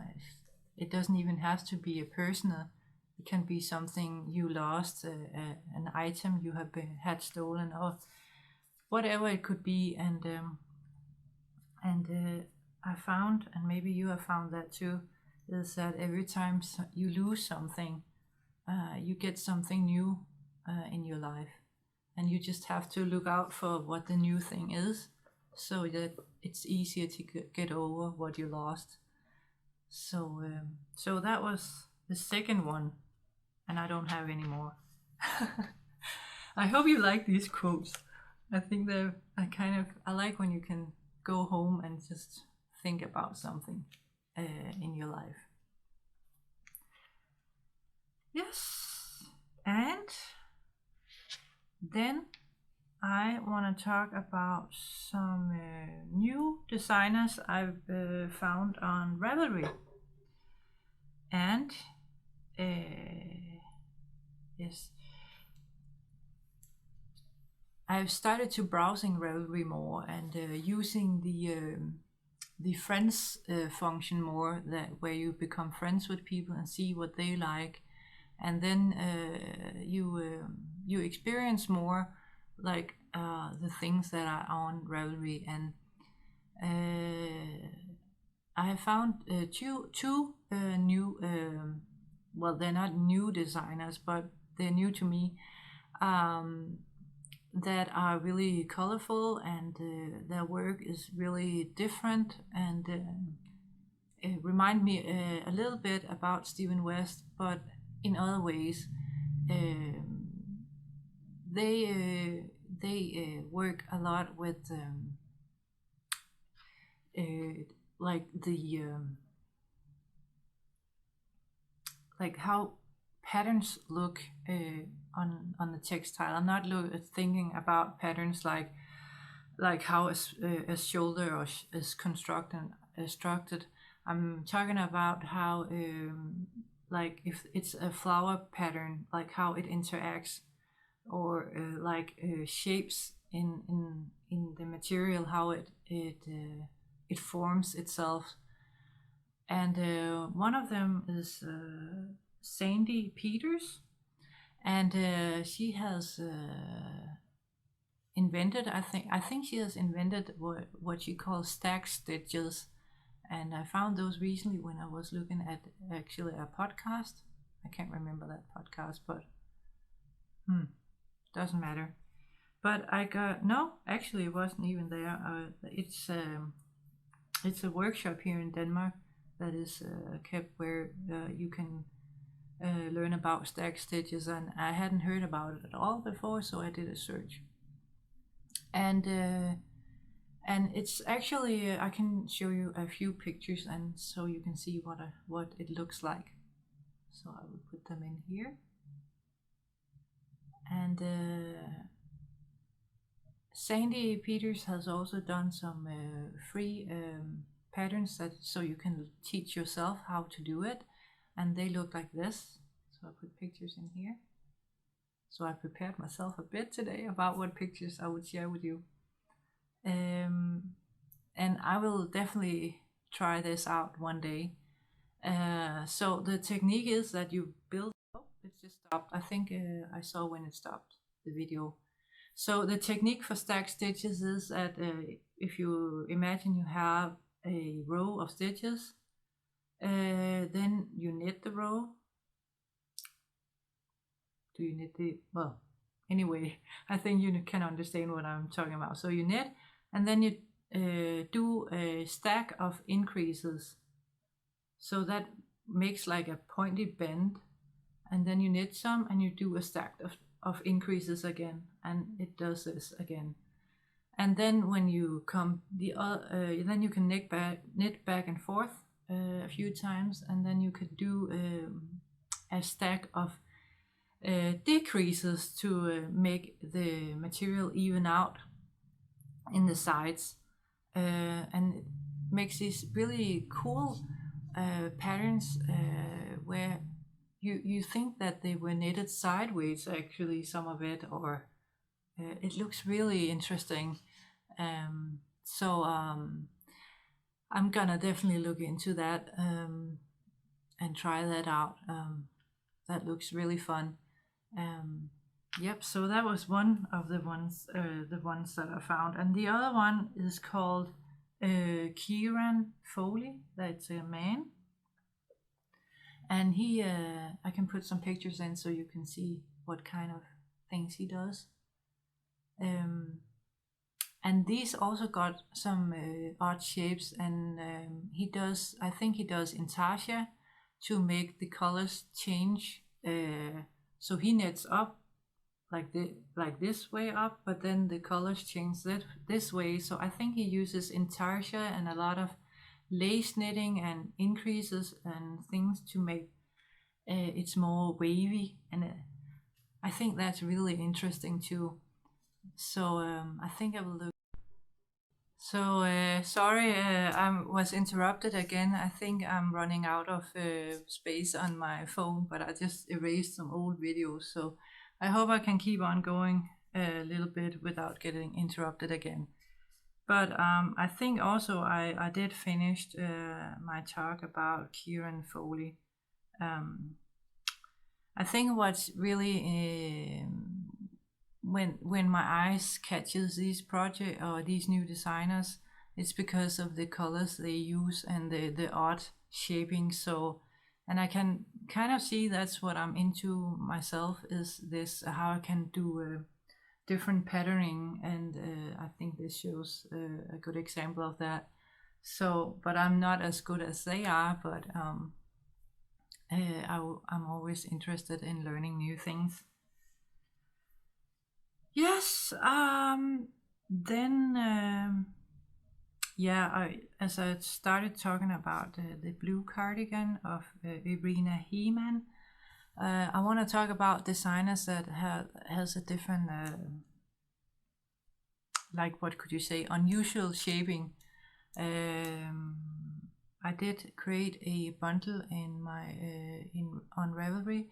It doesn't even have to be a personal. It can be something you lost, an item you have had stolen, or whatever it could be. And I found, and maybe you have found that too, is that every time you lose something, you get something new in your life, and you just have to look out for what the new thing is, so that it's easier to get over what you lost. So that was the second one, and I don't have any more. I hope you like these quotes. I think I like when you can go home and just think about something in your life. Yes, and then I want to talk about some new designers I've found on Ravelry. And yes, I've started to browsing Ravelry more and using the friends function more, that where you become friends with people and see what they like, and then you experience more like the things that are on Ravelry. And I have found two new, well, they're not new designers, but they're new to me, that are really colorful, and their work is really different, and it remind me a little bit about Stephen West, but in other ways. They work a lot with like the like how patterns look on the textile. I'm not thinking about patterns like how a shoulder is constructed. I'm talking about how like if it's a flower pattern, like how it interacts, or like shapes in the material, how it forms itself. And one of them is Xandy Peters, and she has invented, I think she has invented what she calls stack stitches. And I found those recently when I was looking at actually a podcast. I can't remember that podcast, but doesn't matter. But I got, no, actually it wasn't even there. It's a workshop here in Denmark that is kept where you can learn about stack stitches, and I hadn't heard about it at all before, so I did a search. And it's actually I can show you a few pictures, and so you can see what it looks like. So I will put them in here. And Xandy Peters has also done some free patterns that so you can teach yourself how to do it, and they look like this. So I put pictures in here. So I prepared myself a bit today about what pictures I would share with you. And I will definitely try this out one day. So the technique is that you build, oh, it just stopped. I think I saw when it stopped the video. So the technique for stack stitches is that if you imagine you have a row of stitches, then you knit the row. Do you knit the, well, anyway, I think you can understand what I'm talking about. So you knit, and then you do a stack of increases. So that makes like a pointy bend, and then you knit some and you do a stack of increases again, and it does this again. And then when you come then you can knit back and forth a few times, and then you could do a stack of decreases to make the material even out in the sides, and it makes these really cool patterns where you think that they were knitted sideways, actually, some of it, or it looks really interesting. So I'm gonna definitely look into that and try that out. That looks really fun. Yep, so that was one of the ones that I found, and the other one is called Kieran Foley. That's a man, and he I can put some pictures in so you can see what kind of things he does. And these also got some odd shapes, and I think he does intarsia to make the colors change. So he knits up like this way up, but then the colors change this way. So I think he uses intarsia and a lot of lace knitting and increases and things to make it's more wavy, and I think that's really interesting too. So I think I will look. So sorry, I was interrupted again. I think I'm running out of space on my phone, but I just erased some old videos. So I hope I can keep on going a little bit without getting interrupted again. But I think also I did finish my talk about Kieran Foley. I think what's really when my eyes catches these project or these new designers, it's because of the colors they use and the odd shaping. So, and I can kind of see that's what I'm into myself, is this how I can do different patterning, and I think this shows a good example of that. So, but I'm not as good as they are, but I'm always interested in learning new things. Yes, then yeah, as I started talking about the blue cardigan of Irina Heemann, I want to talk about designers that has a different, like, what could you say, unusual shaping. I did create a bundle in my on Ravelry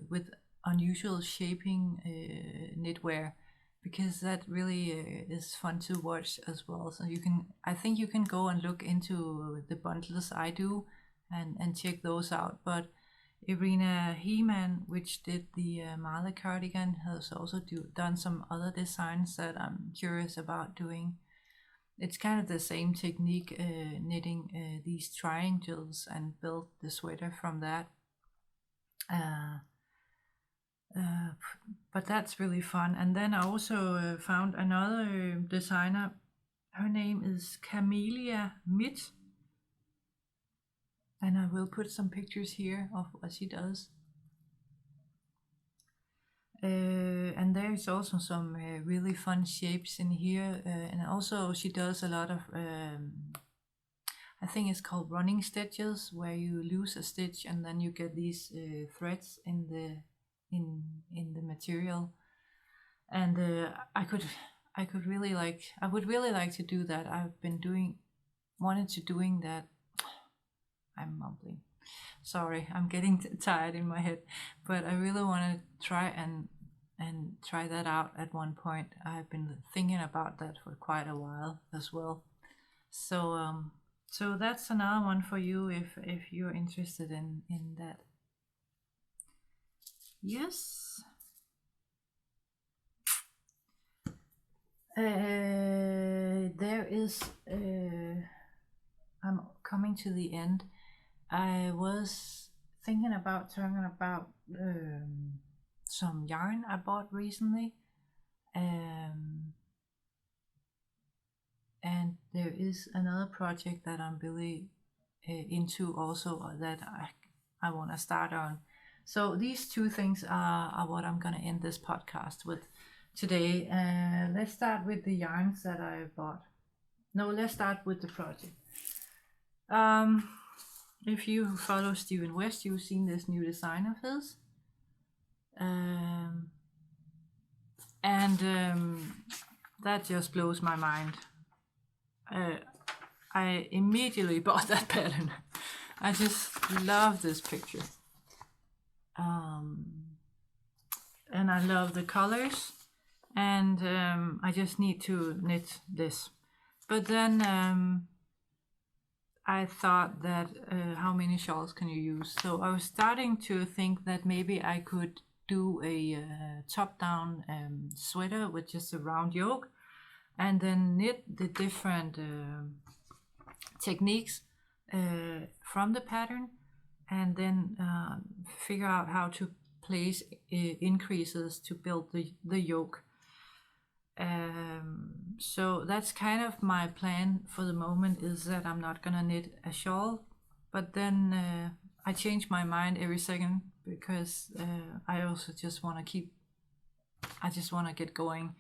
with unusual shaping knitwear, because that really is fun to watch as well. So I think you can go and look into the bundles I do and check those out. But Irina Heemann, which did the Marla Cardigan, has also done some other designs that I'm curious about doing. It's kind of the same technique, knitting these triangles and build the sweater from that. but that's really fun. And then I also found another designer. Her name is Camelia Mitt, and I will put some pictures here of what she does. And there's also some really fun shapes in here, and also she does a lot of I think it's called running stitches, where you lose a stitch and then you get these threads in the material. And I would really like to do that. I've been wanted to doing that. I'm mumbling. Sorry, I'm getting tired in my head, but I really want to try and try that out at one point. I've been thinking about that for quite a while as well. So that's another one for you if you're interested in that. Yes. There is. I'm coming to the end. I was thinking about talking about some yarn I bought recently, and there is another project that I'm really into also that I want to start on. So these two things are what I'm going to end this podcast with today. Let's start with the yarns that I bought. No, let's start with the project. If you follow Steven West, you've seen this new design of his. That just blows my mind. I immediately bought that pattern. I just love this picture. And I love the colors, and I just need to knit this. But then I thought that how many shawls can you use? So I was starting to think that maybe I could do a top-down sweater with just a round yoke, and then knit the different techniques from the pattern, and then figure out how to place increases to build the yoke. So that's kind of my plan for the moment, is that I'm not gonna knit a shawl, but then I change my mind every second, because I also just want to get going.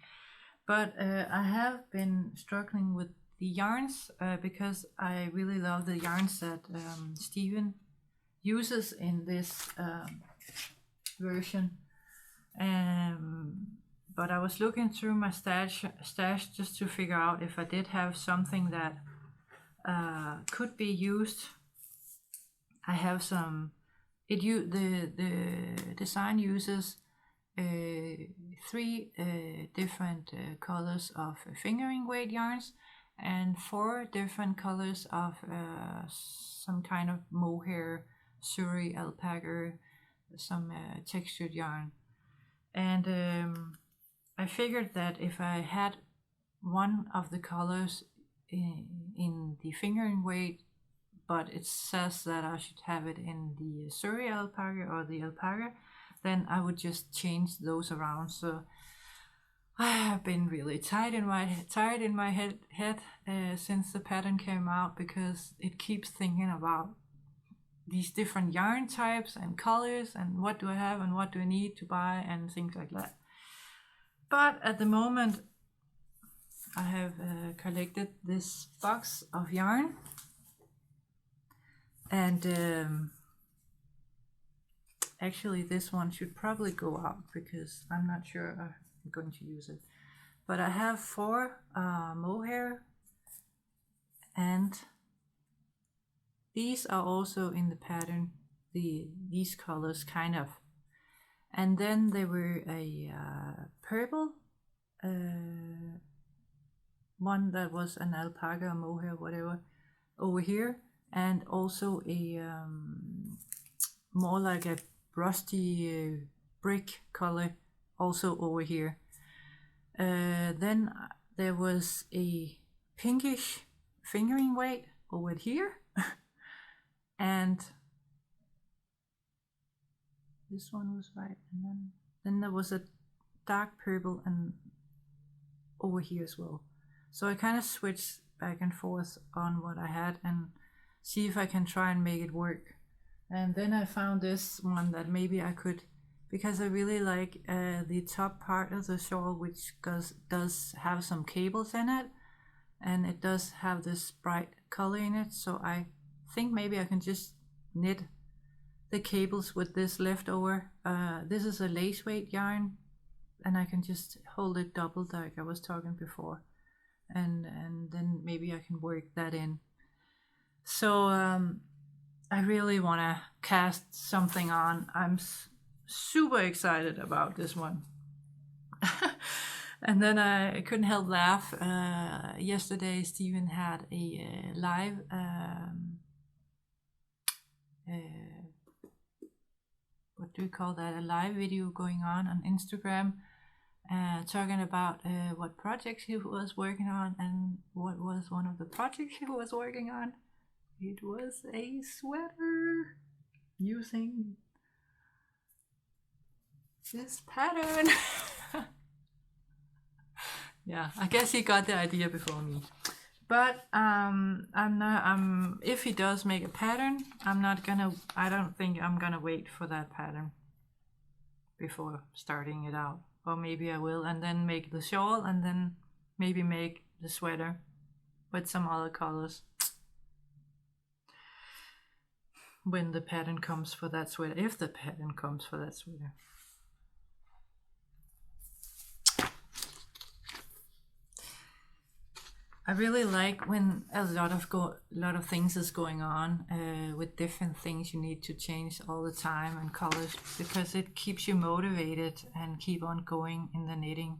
But I have been struggling with the yarns because I really love the yarns that Steven uses in this version. But I was looking through my stash just to figure out if I did have something that could be used. I have some. The design uses 3 different colors of fingering weight yarns and 4 different colors of some kind of mohair, suri, alpaca, some textured yarn. And I figured that if I had one of the colors in the fingering weight, but it says that I should have it in the suri alpaca or the alpaca, then I would just change those around. So I have been really tired in my head since the pattern came out, because it keeps thinking about these different yarn types and colors and what do I have and what do I need to buy and things like that. But at the moment I have collected this box of yarn, and actually this one should probably go out because I'm not sure I'm going to use it. But I have 4 mohair, and these are also in the pattern, these colors kind of. And then there were a purple one that was an alpaca, mohair, whatever, over here, and also a more like a rusty brick color also over here. Then there was a pinkish fingering weight over here, and this one was right, and then Then there was a dark purple and over here as well. So I kind of switched back and forth on what I had and see if I can try and make it work. And then I found this one that maybe I could, because I really like the top part of the shawl, which does have some cables in it, and it does have this bright color in it. So I think maybe I can just knit the cables with this leftover. This is a lace weight yarn, and I can just hold it doubled like I was talking before, and then maybe I can work that in. So I really want to cast something on. I'm super excited about this one. And then I couldn't help laugh. Yesterday Stephen had a live what do we call that, a live video going on Instagram, talking about what projects he was working on. And what was one of the projects he was working on? It was a sweater using this pattern. Yeah, I guess he got the idea before me. But if he does make a pattern, I don't think I'm gonna wait for that pattern before starting it out. Or maybe I will, and then make the shawl, and then maybe make the sweater with some other colors when the pattern comes for that sweater, if the pattern comes for that sweater. I really like when a lot of things is going on with different things you need to change all the time and colors, because it keeps you motivated and keep on going in the knitting.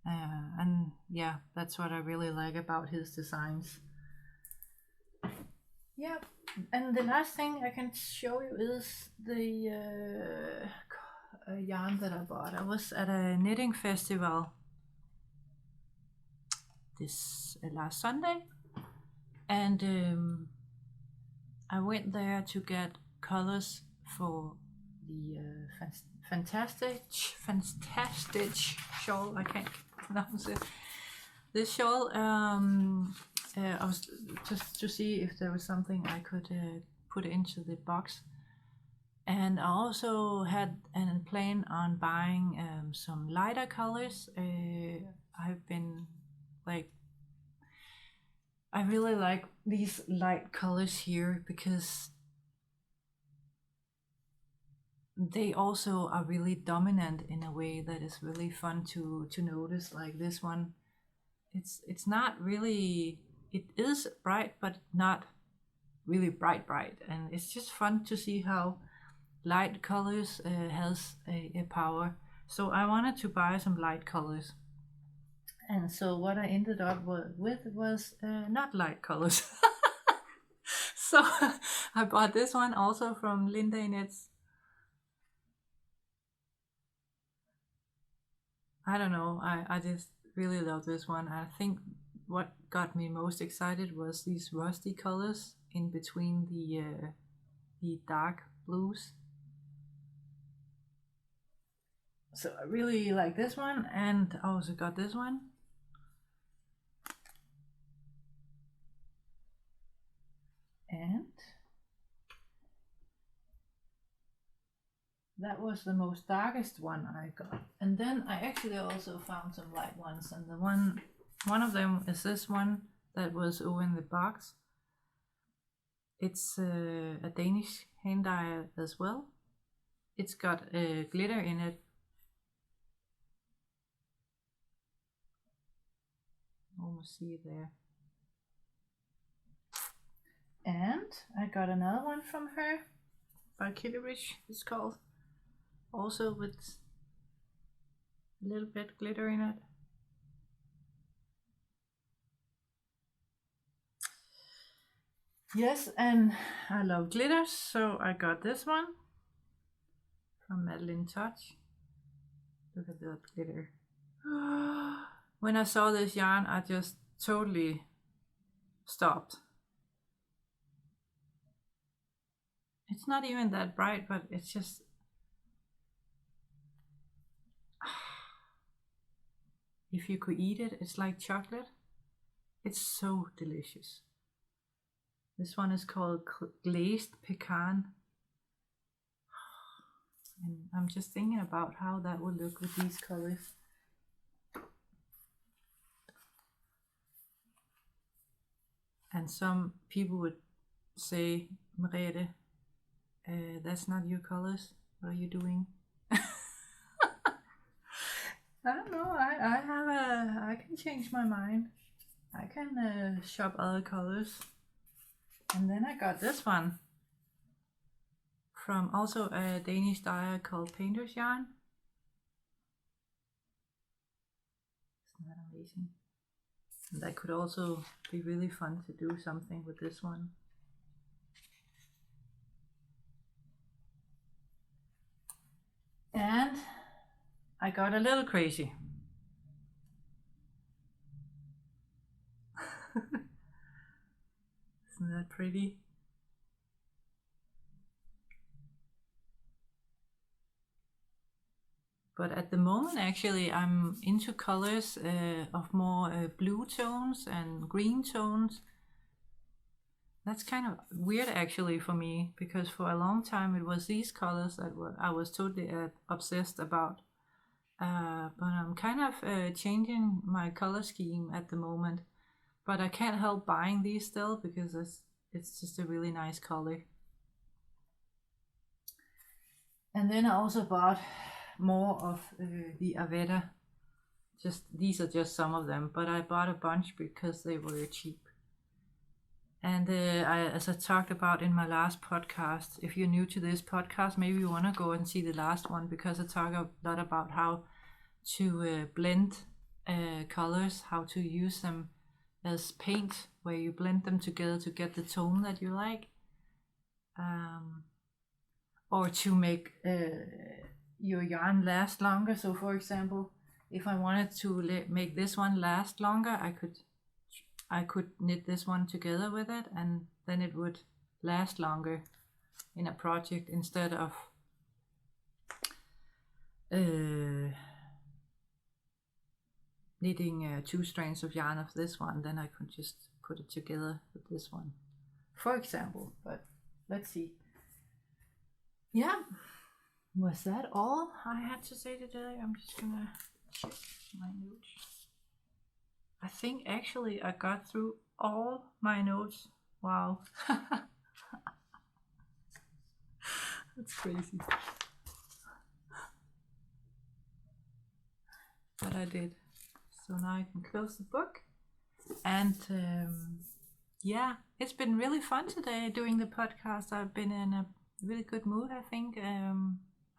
And yeah, that's what I really like about his designs. Yeah, and the last thing I can show you is the yarn that I bought. I was at a knitting festival this last Sunday, and I went there to get colors for the fantastic shawl. I can't pronounce it. This shawl, I was just to see if there was something I could put into the box, and I also had a plan on buying some lighter colors. I've been I really like these light colors here because they also are really dominant in a way that is really fun to notice. Like this one, it's not really, it is bright but not really bright, and it's just fun to see how light colors has a power. So I wanted to buy some light colors. And so what I ended up with was not light colors. So I bought this one also from Linda Knits. I don't know, I just really love this one. I think what got me most excited was these rusty colors in between the dark blues. So I really like this one, and I also got this one. And that was the most darkest one I got. And then I actually also found some light ones, and the one of them is this one that was over in the box. It's a Danish hand dye as well. It's got glitter in it. Almost see it there. And I got another one from her by Killerich, it's called, also with a little bit glitter in it. Yes, and I love glitters, so I got this one from Madeline Touch. Look at that glitter. When I saw this yarn, I just totally stopped. It's not even that bright, but it's just, if you could eat it, it's like chocolate. It's so delicious. This one is called glazed pecan. And I'm just thinking about how that would look with these colors. And some people would say, Merete, that's not your colors. What are you doing? I don't know. I can change my mind. I can shop other colors. And then I got this one from also a Danish dyer called Painter's Yarn. Isn't that amazing? And that could also be really fun to do something with this one. And I got a little crazy. Isn't that pretty? But at the moment, actually, I'm into colors of more blue tones and green tones. That's kind of weird, actually, for me, because for a long time it was these colors that I was totally obsessed about. But I'm kind of changing my color scheme at the moment. But I can't help buying these still because it's just a really nice color. And then I also bought more of the Avetta. These are just some of them, but I bought a bunch because they were cheap. And as I talked about in my last podcast, if you're new to this podcast, maybe you want to go and see the last one, because I talk a lot about how to blend colors, how to use them as paint, where you blend them together to get the tone that you like, or to make your yarn last longer. So for example, if I wanted to make this one last longer, I could knit this one together with it, and then it would last longer in a project, instead of knitting 2 strands of yarn of this one. Then I could just put it together with this one, for example. But let's see. Yeah, was that all I had to say today? I'm just gonna check my notes. I think actually I got through all my notes. Wow. That's crazy. But I did. So now I can close the book. And yeah, it's been really fun today doing the podcast. I've been in a really good mood, I think.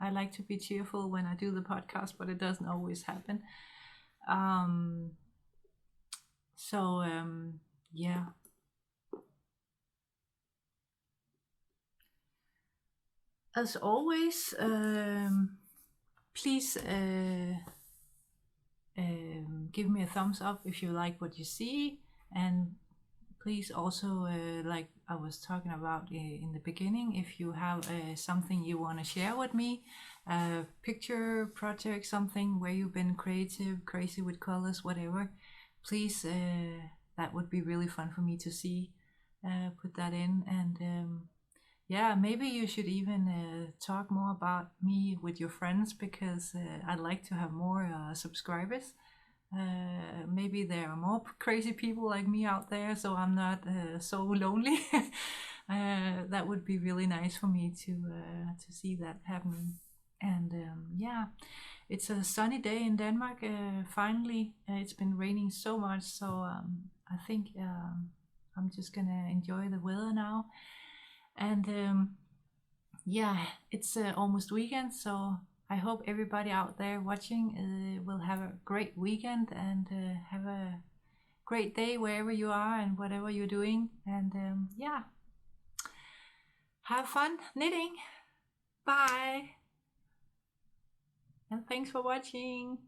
I like to be cheerful when I do the podcast, but it doesn't always happen. Yeah. As always, please give me a thumbs up if you like what you see, and please also, like I was talking about in the beginning, if you have something you want to share with me, a picture, project, something where you've been creative, crazy with colors, whatever, please, that would be really fun for me to see. Put that in. And yeah, maybe you should even talk more about me with your friends, because I'd like to have more subscribers. Maybe there are more crazy people like me out there, so I'm not so lonely. That would be really nice for me to see that happening. And yeah, it's a sunny day in Denmark. Finally, it's been raining so much, so I think I'm just gonna enjoy the weather now. And yeah, it's almost weekend, so I hope everybody out there watching will have a great weekend, and have a great day wherever you are and whatever you're doing. And yeah, have fun knitting. Bye. And thanks for watching.